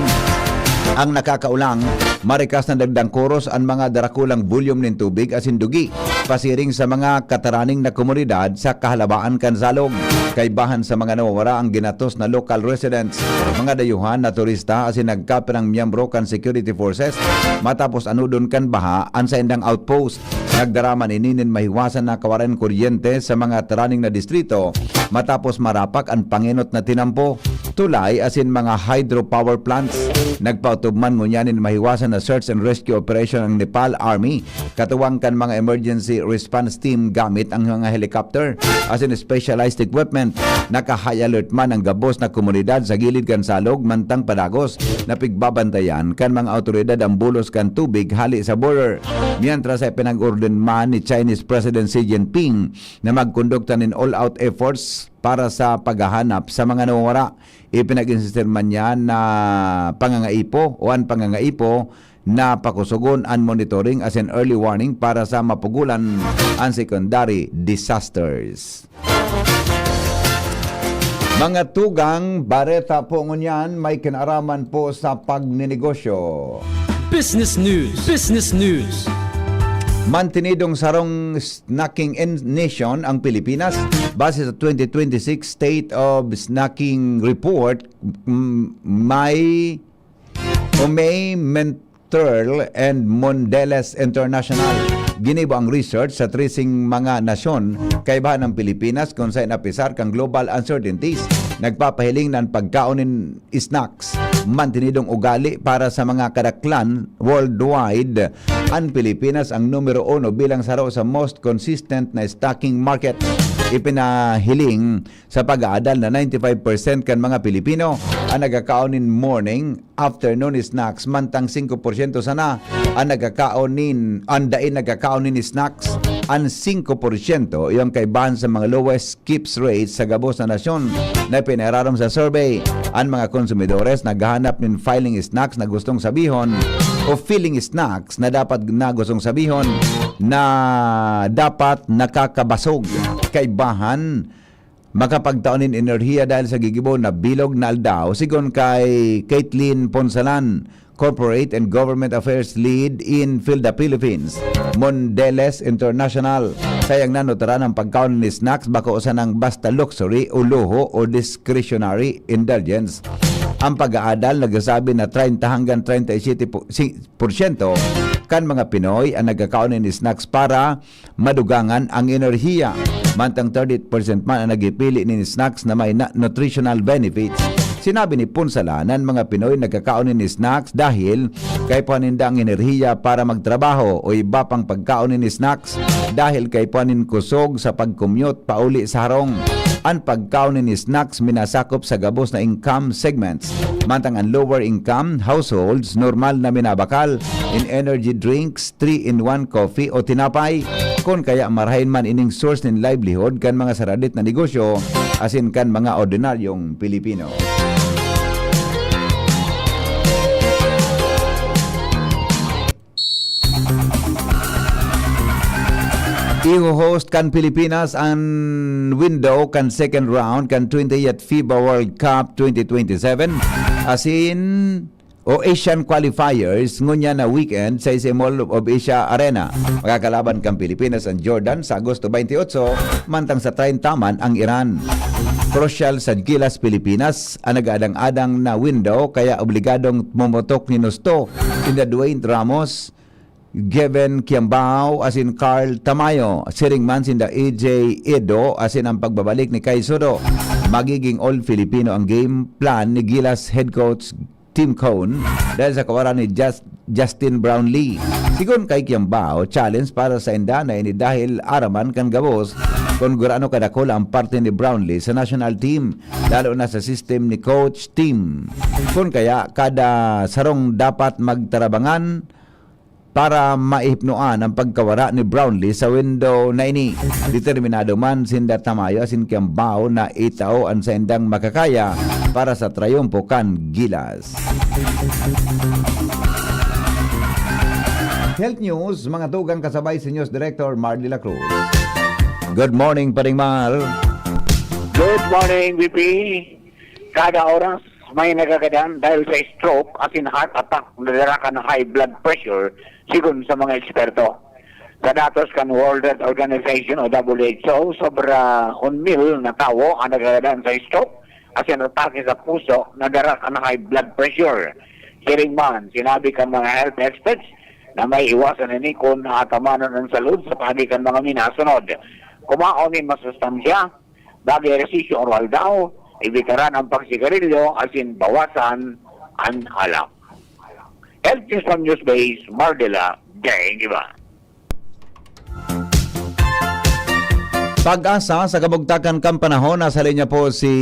ang nakakaulang, marikas na dagdang koros ang mga darakulang volume ng tubig asin dugi, pasiring sa mga kataraning na komunidad sa kahalabaan kan salog. Kaibahan sa mga nawawara ang ginatos na local residents, mga dayuhan na turista asin nagkape ng miyembro kan security forces matapos anudon kan baha ang sa indang outpost. Nagdaraman ininin mahiwasan na kawaran kuryente sa mga taraning na distrito matapos marapak ang panginot na tinampo. Tulay asin mga hydropower plants. Nagpautubman ngunyanin mahiwasan na search and rescue operation ng Nepal Army. Katuwang kan mga emergency response team gamit ang mga helicopter asin specialized equipment. Naka-high alert man ang gabos na komunidad sa gilid kan salog mantang padagos na pigbabantayan kan mga autoridad ang bulos kan tubig hali sa border. Mientras ay pinag-orden man ni Chinese President Xi Jinping na magkondukta ng all-out efforts para sa paghahanap sa mga nawawara. Ipinag-insistir man niya na pangangaipo na pakusugon ang monitoring as an early warning para sa mapugulan ang secondary disasters. Mga tugang, bareta po ngunyan, may kinaraman po sa pagninegosyo. Business News. Business News. Mantinidong sarong snacking nation ang Pilipinas base sa 2026 State of Snacking Report. May Menterl and Mondelez International ginibo ang research sa tracing mga nasyon kaibahan ng Pilipinas kung saan napisar kang global uncertainties. Nagpapahiling ng pagkaonin snacks mantinidong ugali para sa mga kadaklan worldwide. Ang Pilipinas ang numero 1 bilang saro sa most consistent na stocking market. Ipinahiling sa pag-aadal na 95% kan mga Pilipino ang nagkakaonin morning, afternoon snacks, mantang 5% sana ang nagkakaonin, andain nagkakaonin snacks, ang 5% yung kaibahan sa mga lowest skips rates sa gabos na nasyon na pinararam sa survey. Ang mga konsumidores naghahanap ng filing snacks na gustong sabihon o filling snacks na dapat na gustong sabihon na dapat nakakabasog. Kaibahan makapagtaonin enerhiya dahil sa gigibo na bilog na aldaw sigon kay Caitlin Ponsalan, Corporate and Government Affairs Lead in Philda, Philippines. Mondelez International. Sayang na notara ng pagkaon ni snacks bako sa ng basta luxury o luho o discretionary indulgence. Ang pag-aadal nagsasabi na 30 hanggang 37% kan mga Pinoy ang nagkakaon ni snacks para madugangan ang enerhiya. Mantang 30% man ang nagipili ni snacks na may nutritional benefits. Sinabi ni Punsalanan, mga Pinoy nagkakaonin ni snacks dahil kay panindang enerhiya para magtrabaho o iba pang pagkaonin ni snacks dahil kay panin kusog sa pag-commute pauli sa harong. Ang pagkaonin ni snacks minasakop sa gabos na income segments. Mantang ang lower income households normal na minabakal in energy drinks, 3-in-1 coffee o tinapay. Kung kaya marahin man ining source ng livelihood kan mga saradit na negosyo asin kan mga ordinaryong Pilipino. I-host kan Pilipinas ang window kan second round kan 20th FIBA World Cup 2027 asin o Asian qualifiers ngunya na weekend sa Mall of Asia Arena. Magkakalaban kan Pilipinas ang Jordan sa Agosto 28 mantang sa 30 man ang Iran. Crucial sa Gilas Pilipinas ang nag-adang-adang na window kaya obligadong mumotok ni Nusto sina Dwayne Ramos, Kevin Kiambao asin Carl Tamayo, siring man sinda AJ Edo asin ang pagbabalik ni Kai Soto. Magiging all Filipino ang game plan ni Gilas head coach Tim Cone dahil sa kawaran ni Justin Brownlee. Sigon kay Kiambao, challenge para sa inda na ini dahil araman kan gabos kung gurano kadakol ang parte ni Brownlee sa national team lalo na sa system ni Coach Tim. Kung kaya kada sarong dapat magtarabangan para maihipnoan ang pagkawara ni Brownlee sa window na ini. Determinado man sinda Tamayo asin Kiambao na itao ang sa indang makakaya para sa trayumpo kan Gilas. Health News, mga tugang kasabay si News Director Mar de la Cruz. Good morning, Paring Mar. Good morning, VP. Kada oras may nagagadan dahil sa stroke at in heart attack nadala ka ng high blood pressure sigon sa mga eksperto. Sa datos kan World Health Organization o WHO, sobra 1,000,000 na tao ang nagagadan sa stroke at atake sa puso nadala ka ng high blood pressure. Hearing man, sinabi kan mga health experts na may iwasan ni kung nakatamanan ng salud sa pagitan mga minasunod. Kumaonin masustansya, bagay resisyo oral daw, ibitaran ang pagsigarilyo asin bawasan ang alak. Health News from Newsbase, Mardela, Deng Iba. Pag-asa sa kabugtakan kang panahon, nasa linya po si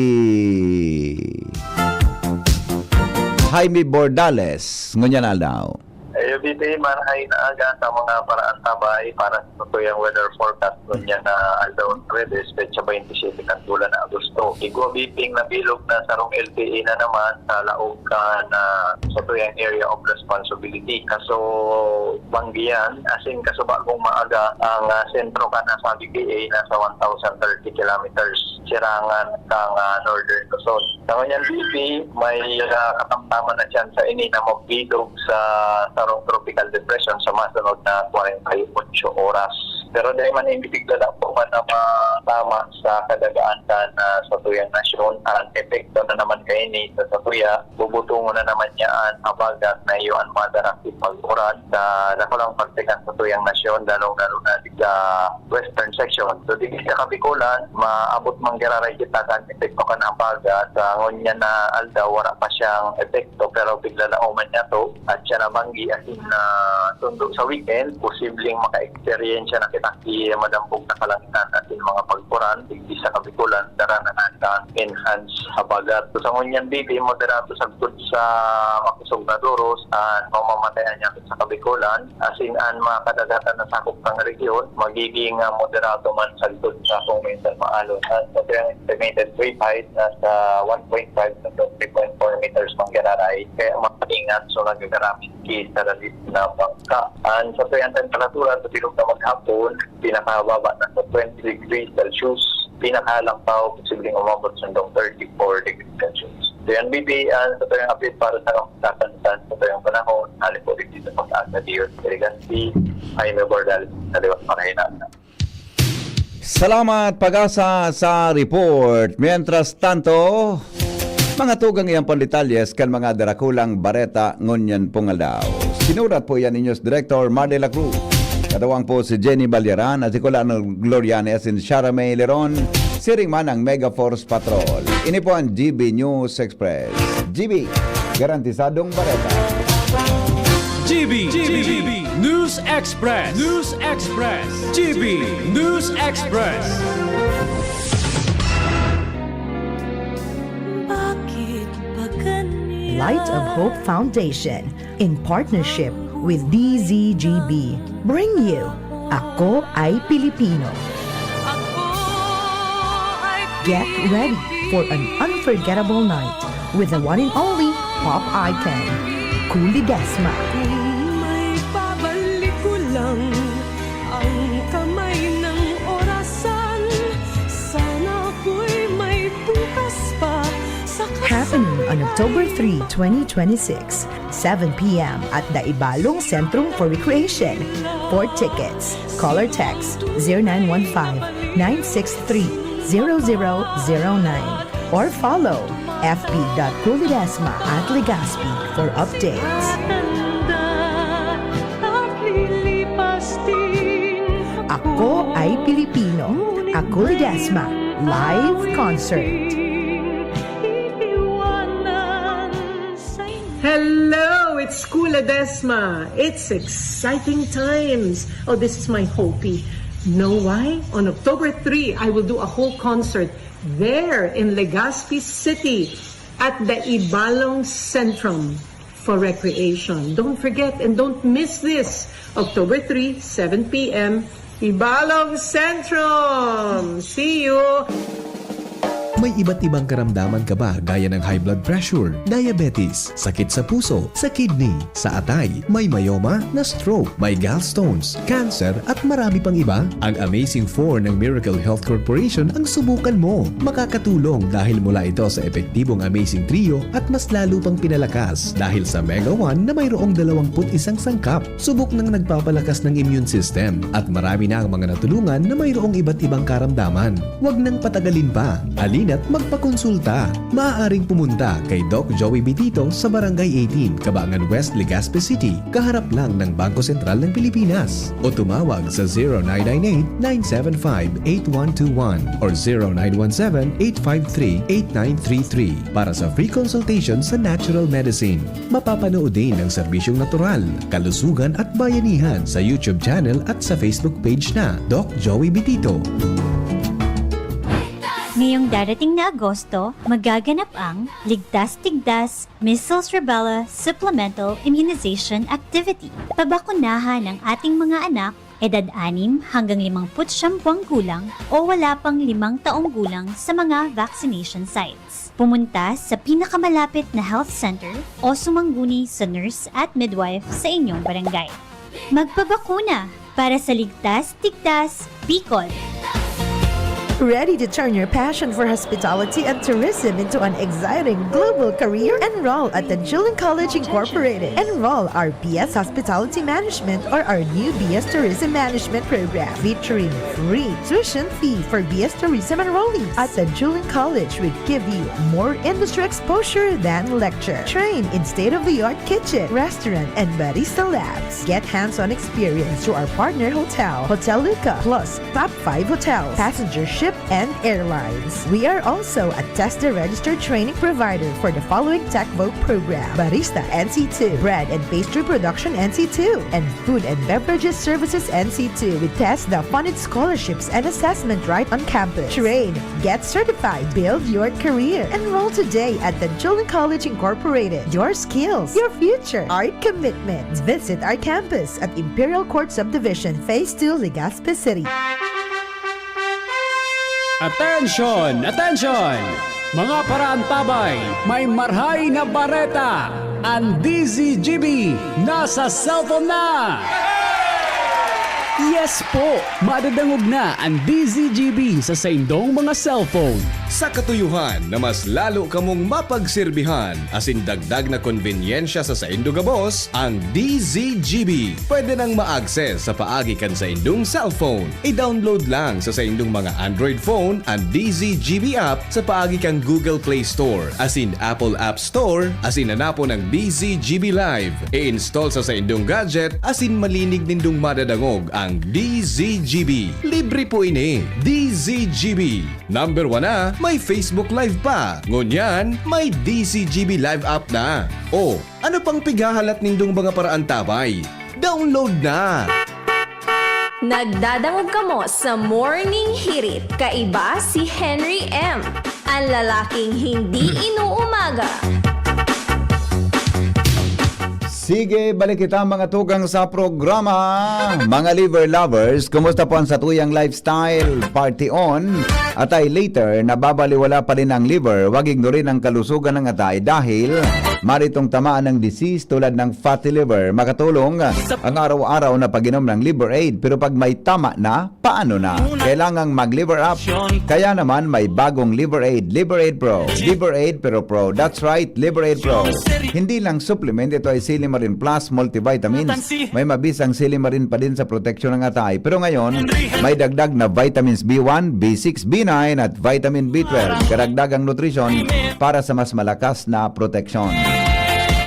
Jaime Bordales. Ngunyan na daw. UBT, marahay na aga sa mga paraan tabay para sa tuyang weather forecast niya na Aldaon Redes, Petsa 27 ng bulan na Agosto. Igo biping na bilog na sarong LTE na naman sa laog ka na sa tuyang area of responsibility. Kaso banggiyan, asin kasubagong maaga ang sentro ka na sa BPA nasa 1,030 kilometers sirangan kang Northern Luzon. Sa kanyan BP, may katamtaman na dyan sa ini na magbilog sa sarong tropical depression sa masunod na 48 oras. Pero dahil man hindi bigla na po man na matama sa kadagaan na sa tuyang nasyon, ang epekto na naman kayo ni sa tuya, bubutungo na naman niyaan abagat na iyon madarakit mag-uran sa nakulang pagtikan sa tuyang nasyon, lalong-lalo na sa western section. So di sa Kabikulan, maabot manggiraray kita kan epekto ka na abagat sa ngunya na aldaw, wala pa siyang epekto pero bigla na uman niya to at siya na banggi asin na tundo sa weekend, posibleng maka-experience na kita madampog na kalangitan atin mga pagpuran, digdi sa Kabikulan, daranan na enhance habagat. So sa ngunyan bibi, moderato sagtod sa makusog na duros at mamamatayan niya sa Kabikulan, asin an makadagatan na sakop kang region, magiging moderato man sagtod sa kung minsan maalon. At so yung estimated wave height nasa 1.5 to 3.4 meters manggararay, kaya makaingat so nagagaramit sa lalit na bangka. And sa tuyang temperatura, sa tilog na maghapon, pinakababa na sa 20 degrees Celsius, pinakalampaw, posibleng umabot sa 34 degrees Celsius. So yan, BB, sa tuyang update para sa kamustakan sa tuyang panahon, alin po dito sa pag-asa diyo, Legaspi, Jaime Bordales, na Liwas Marahinata. Salamat Pag-asa sa report. Mientras tanto, mga tugang iyang pandetalles kan mga darakulang bareta ngunyan pungaldaw. Sinurat po yan inyos Director Mar de la Cruz. Katawang po si Jenny Balyaran at si Colonel Glorianes and Shara May Leron. Siring man ang Mega Force Patrol. Ini po ang GB News Express. GB, garantisadong bareta. GB News Express. News Express. GB News Express. Light of Hope Foundation, in partnership with DZGB, bring you Ako Ay Pilipino. Get ready for an unforgettable night with the one and only pop icon, Cool Ledesma. May babalik ko lang ang kamay ng orasan. Sana ako'y may bukas pa. Happening on October 3, 2026, 7 p.m. at Daibalong Centrum for Recreation. For tickets, call or text 0915-963-0009 or follow fb.coolidesma at Legaspi for updates. Ako Ay Pilipino, Ako Ledesma Live Concert. Hello, it's Cool Ledesma. It's exciting times. Oh, this is my Hopi. Know why? On October 3, I will do a whole concert there in Legazpi City at the Ibalong Centrum. for recreation. Don't forget and don't miss this. October 3, 7 p.m. Ibalog Centrum. See you! May iba't ibang karamdaman ka ba gaya ng high blood pressure, diabetes, sakit sa puso, sa kidney, sa atay, may myoma, na stroke, may gallstones, cancer at marami pang iba? Ang Amazing 4 ng Miracle Health Corporation ang subukan mo. Makakatulong dahil mula ito sa epektibong Amazing Trio at mas lalo pang pinalakas dahil sa Mega 1 na mayroong 21 sangkap. Subok ng nagpapalakas ng immune system at marami na ang mga natulungan na mayroong iba't ibang karamdaman. Huwag nang patagalin pa. At magpakonsulta. Maaaring pumunta kay Doc Joey Bitito sa Barangay 18, Cabangan West, Legazpi City, kaharap lang ng Bangko Sentral ng Pilipinas. O tumawag sa 0998-975-8121 or 0917-853-8933 para sa free consultation sa natural medicine. Mapapanood din ang serbisyong natural, kalusugan at bayanihan sa YouTube channel at sa Facebook page na Doc Joey Bitito. Ngayong darating na Agosto, magaganap ang Ligtas Tigdas Measles Rubella Supplemental Immunization Activity. Pabakunahan ang ating mga anak, edad 6 hanggang 59 buwang gulang o wala pang 5 taong gulang sa mga vaccination sites. Pumunta sa pinakamalapit na health center o sumangguni sa nurse at midwife sa inyong barangay. Magpabakuna para sa Ligtas Tigdas, Bicol. Ready to turn your passion for hospitality and tourism into an exciting global career? Enroll at the Julian College Incorporated. Enroll our BS Hospitality Management or our new BS Tourism Management program featuring free tuition fee for BS Tourism enrollees. At the Julian College, we give you more industry exposure than lecture. Train in state-of-the-art kitchen, restaurant, and barista labs. Get hands-on experience through our partner hotel, Hotel Luca, plus top 5 hotels, passenger ship, and airlines. We are also a TESDA registered training provider for the following TechVote program: Barista NC2, Bread and Pastry Production NC2, and Food and Beverages Services NC2 with TESDA funded scholarships and assessment right on campus. Train, get certified, build your career. Enroll today at the Julian College Incorporated. Your skills, your future, our commitment. Visit our campus at Imperial Court Subdivision, Phase 2, Legazpi City. Attention! Attention! Mga paraantabay, may marhay na bareta! Ang DZGB nasa cellphone na! Yes po! Madadangog na ang DZGB sa saindong mga cellphone. Sa katuyuhan na mas lalo kamong mapagsilbihan, asin dagdag na konbinyensya sa saindo gabos, ang DZGB. Pwede nang ma-access sa paagi kan sa indong cellphone. I-download lang sa saindong mga Android phone ang DZGB app sa paagi kan Google Play Store, asin Apple App Store, asin hanapo ng DZGB Live. I-install sa saindong gadget, asin malinig nindong madadangog ang DZGB. Libre po ini, DZGB. Number 1 na, may Facebook Live pa. Ngunyan, may DZGB Live app na. O, ano pang pigahalat nindong mga paraan tabay? Download na! Nagdadangog ka mo sa Morning Hirit. Kaiba si Henry M. Ang lalaking hindi inuumaga. Sige, balik kita mga tugang sa programa. Mga liver lovers, kumusta po ang satuyang lifestyle? Party on! Atay later, nababaliwala pa rin ang liver. Huwag ignorin ang kalusugan ng atay dahil maritong tamaan ng disease tulad ng fatty liver. Makatulong ang araw-araw na pag-inom ng Liver Aid. Pero pag may tama na, paano na? Kailangang mag-liver up. Kaya naman may bagong Liver Aid. Liver Aid Pro. Liver Aid pero Pro. That's right, Liver Aid Pro. Hindi lang supplement, ito ay Silimarin Plus multivitamins. May mabisang Silimarin pa din sa proteksyon ng atay. Pero ngayon, may dagdag na vitamins B1, B6, B9 at vitamin B12. Karagdagang nutrisyon para sa mas malakas na proteksyon.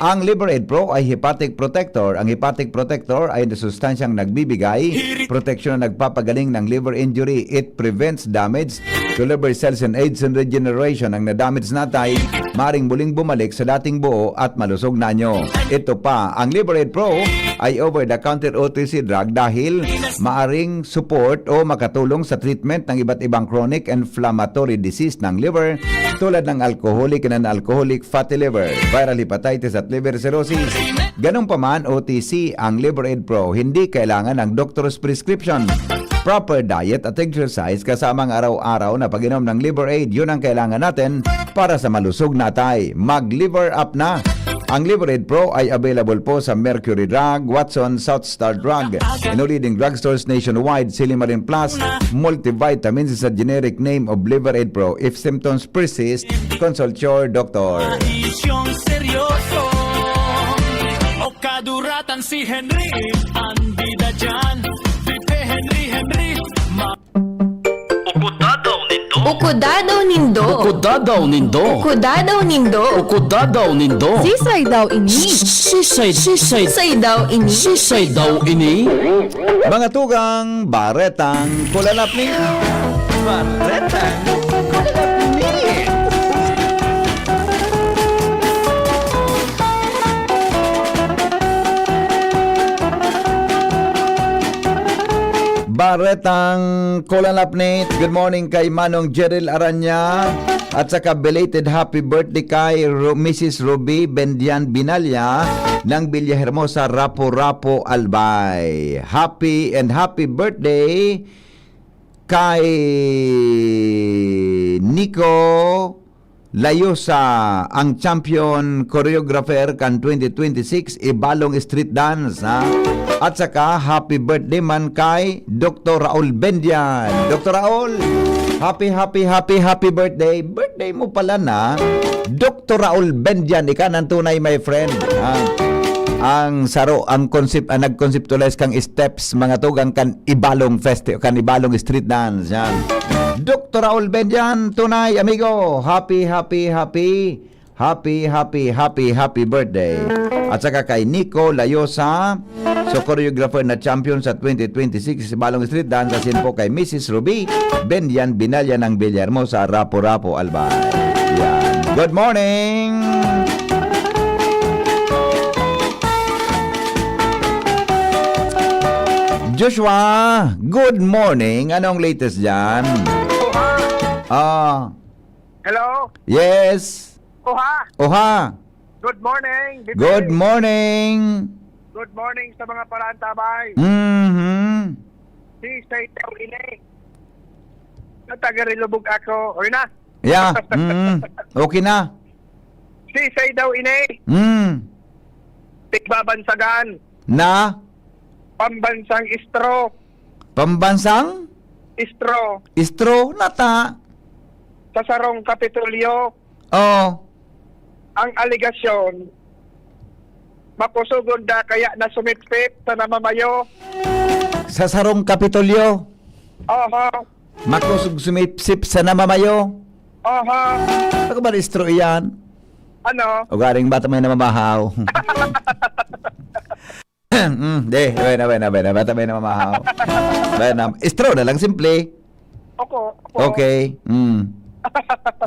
Ang Liver Aid Pro ay hepatic protector. Ang hepatic protector ay sustansyang nagbibigay proteksyon na nagpapagaling ng liver injury. It prevents damage to liver cells and aids in regeneration. Ang na-damage na atay, maring muling bumalik sa dating buo at malusog na nyo. Ito pa, ang Liver Aid Pro ay over-the-counter OTC drug dahil maaring support o makatulong sa treatment ng iba't ibang chronic inflammatory disease ng liver tulad ng alcoholic and non-alcoholic fatty liver, viral hepatitis at liver cirrhosis. Ganun pa man, OTC ang Liver Aid Pro, hindi kailangan ng doctor's prescription. Proper diet at exercise kasama ang araw-araw na pag-inom ng Liver Aid, yun ang kailangan natin para sa malusog na atay. Mag-liver up na! Ang Liver Aid Pro ay available po sa Mercury Drug, Watson, South Star Drug, and leading drugstores nationwide, Silimarin Plus, multivitamins is a generic name of Liver Aid Pro. If symptoms persist, consult your doctor. Seryoso o kaduratan si Henry, ang bida dyan, Vipe Henry, Ukudadaw nindo. Ukudadaw nindo. Ukudadaw nindo. Ukudadaw nindo. Sisay daw ini. Sisay daw ini. Sisay daw ini. Mga tugang, baretang, kulalap ni. Baretang, kulalap ni. Baretang Kulalapnit. Good morning kay Manong Jeril Aranya at saka belated happy birthday kay Mrs. Ruby Bendian Binalya ng Villahermosa, Rapo Albay. Happy birthday kay Nico Layosa, ang champion choreographer kan 2026 Ibalong Street Dance, ha? At saka happy birthday man kay Dr. Raul Bendian. Dr. Raul, happy birthday. Birthday mo pala na. Dr. Raul Bendian, ika ng tunay, my friend. Ha? Ang saro, ang concept, nag-conceptualize kang steps, mga tugang kan Ibalong Festival, kan Ibalong Street Dance. Yan. Dr. Raul Bendian, tunay, amigo. Happy birthday. At saka kay Nico Layosa, so choreographer na champion sa 2026 Balong Street Dance. Asin po kay Mrs. Ruby Bendian Binalya ng Villahermosa, Rapo Albay. Yan. Good morning! Joshua, good morning. Anong latest dyan? Hello? Yes. Oha. Good morning. Bibi. Good morning. Good morning sa mga parantabay. Si Saitaw Ine. Natagalilubog ako. Or na? Yeah. Okay na. Si Saitaw Ine. Tikbabansagan. Na? Pambansang istro. Pambansang? Istro. Istro? Nata? Sa Sarong Kapitolyo. Oh. Ang aligasyon, makusugod na kaya na sumitpit sa namamayo. Sa Sarong Kapitolyo? Oho. Makusug sumipsip sa namamayo? Oho. Ano ba istro iyan? Ano? O garing bata may namamahaw. Bata may namamahaw. Istro na lang, simple. Opo. Okay.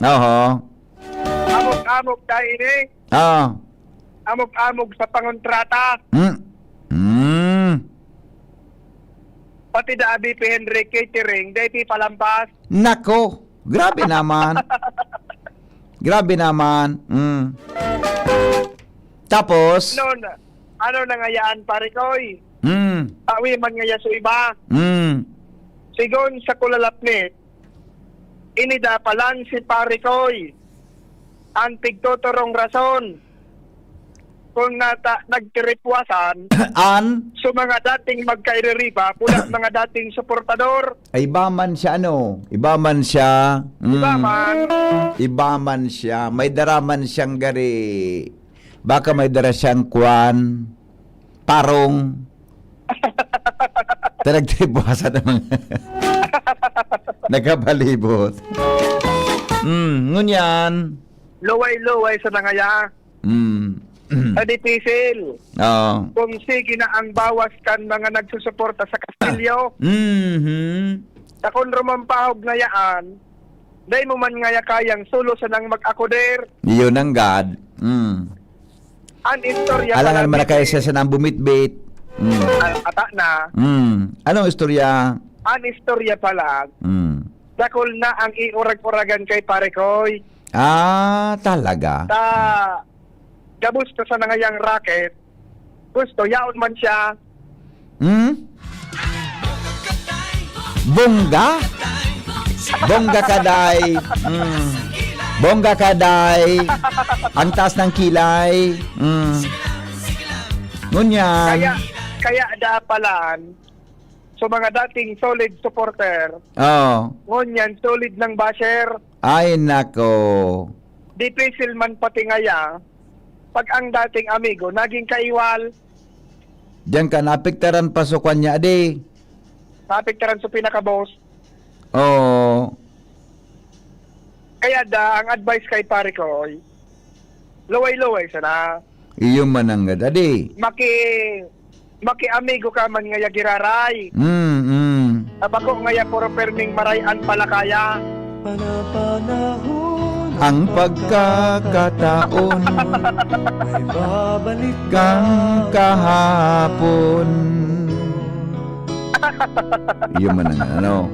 Oho. Amok-amok dahil ini. Amok-amok sa pangontrata. Pati da BP Henry Catering, dahil palampas. Nako, grabe naman. Tapos? Ano nangayaan pare koy? Awi man ngaya sa iba. Sigon sa Kulalapnit, inida palan si pare koy. Ang tigtotorong rason kung nagtiripwasan so mga dating magkaiririba pula mga dating suportador. Iba man siya. Iba man siya. May daraman siyang gari. Baka may dara siyang kwan, parong. Nagtiripwasan ng mga nagkabalibot. Ngunyan. Luway-luway sa nangaya. Sa dipisil. Kung sige na ang bawas kan mga nagsusuporta sa Kastilyo. Kung rumampahog ngayaan, dahil mo man ngaya kayang sulo sa nang mag-akuder. Iyon ang God. An istorya alangan man na kayo siya sa nang bumitbit. Ata na. Anong istorya? Ang istorya pa lang, dakol na ang iurag-uragan kay pare koy. Talaga? Gabusto sa nangayang racket. Gusto, yaon man siya. Bongga? Bongga kaday. Bongga kaday. Ang taas ng kilay. Ngunyan. Kaya dapalan, so mga dating solid supporter, ngunyan solid ng basher. Ay, nako. Difícil man pati ngaya, pag ang dating amigo, naging kaiwal. Diyan ka, napiktaran pasukan niya, adi. Napiktaran sa pinaka-boss. Kaya ang advice kay pare ko, luway-luway sana. Iyo mananggad, adi. Maki-amigo ka man ngaya giraray. Abako ngaya puro perming marayan pala kaya. Ang pagkakataon ay babalik kang kahapon. Iyo mananggad,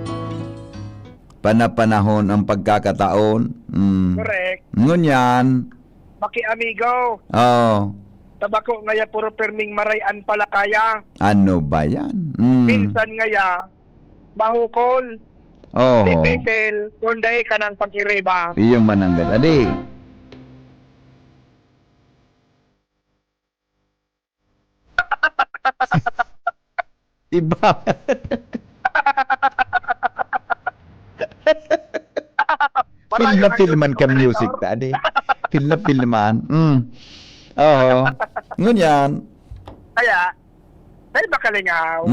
Panapanahon ang pagkakataon. Correct. Ngunyan. Maki-amigo. Tabako ngaya puro perming marayan pala kaya. Ano ba yan? Minsan ngaya, mahukol. Dipikil, kunday ka ng pag-iriba. Iyong mananggal, adi. Iba. Film na filman ka music ta, adi. Film na filman. Ngunyan. Kaya, dahil makalingaw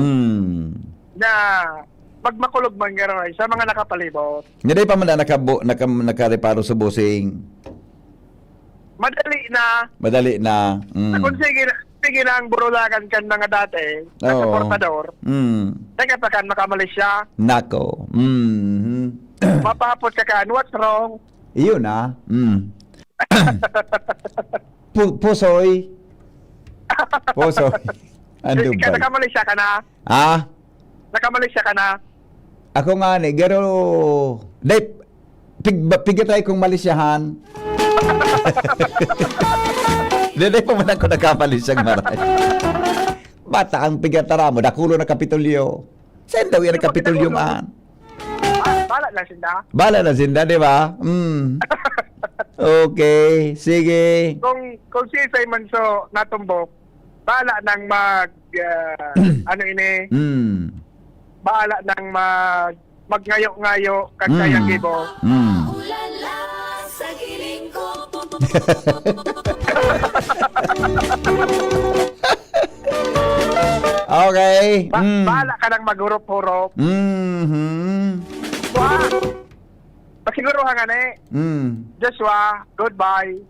na magmakulog manggaroy sa mga nakapalibot. Hindi pa man na nakareparo sa busing. Madali na. Kung sige na ang burulagan kan mga dati, na supportador. Teka pa kan makamalis siya. Nako. Mapapot ka kan, what's wrong? Iyon na. Pusoy. Ano ba? Nakamalisya ka na? Nakamalisya ka na? Ako nga ni, pero pigatay kong malisyahan. Dede pa man ako nakapalisyang maray. Bata ang pigatara mo, dakulo na Kapitolyo. Saan daw yan ang Kapitolyo man? Bala na sinda. Bala na sinda, di ba? Okay, sige. Kung si Simon so natumbok, bala nang bala nang magngayo-ngayo kag sayang gibo. Okay. Bala ka nang magurop-hurop. Pasiguro nga Joshua, goodbye.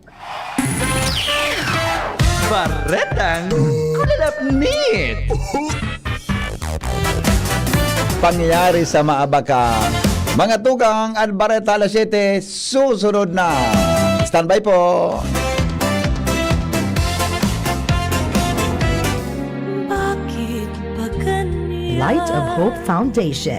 Baretang kulalapnit. Pangyayari sa Maabaka. Mga tugang at Bareta alas 7, susunod na. Standby po. Light of Hope Foundation,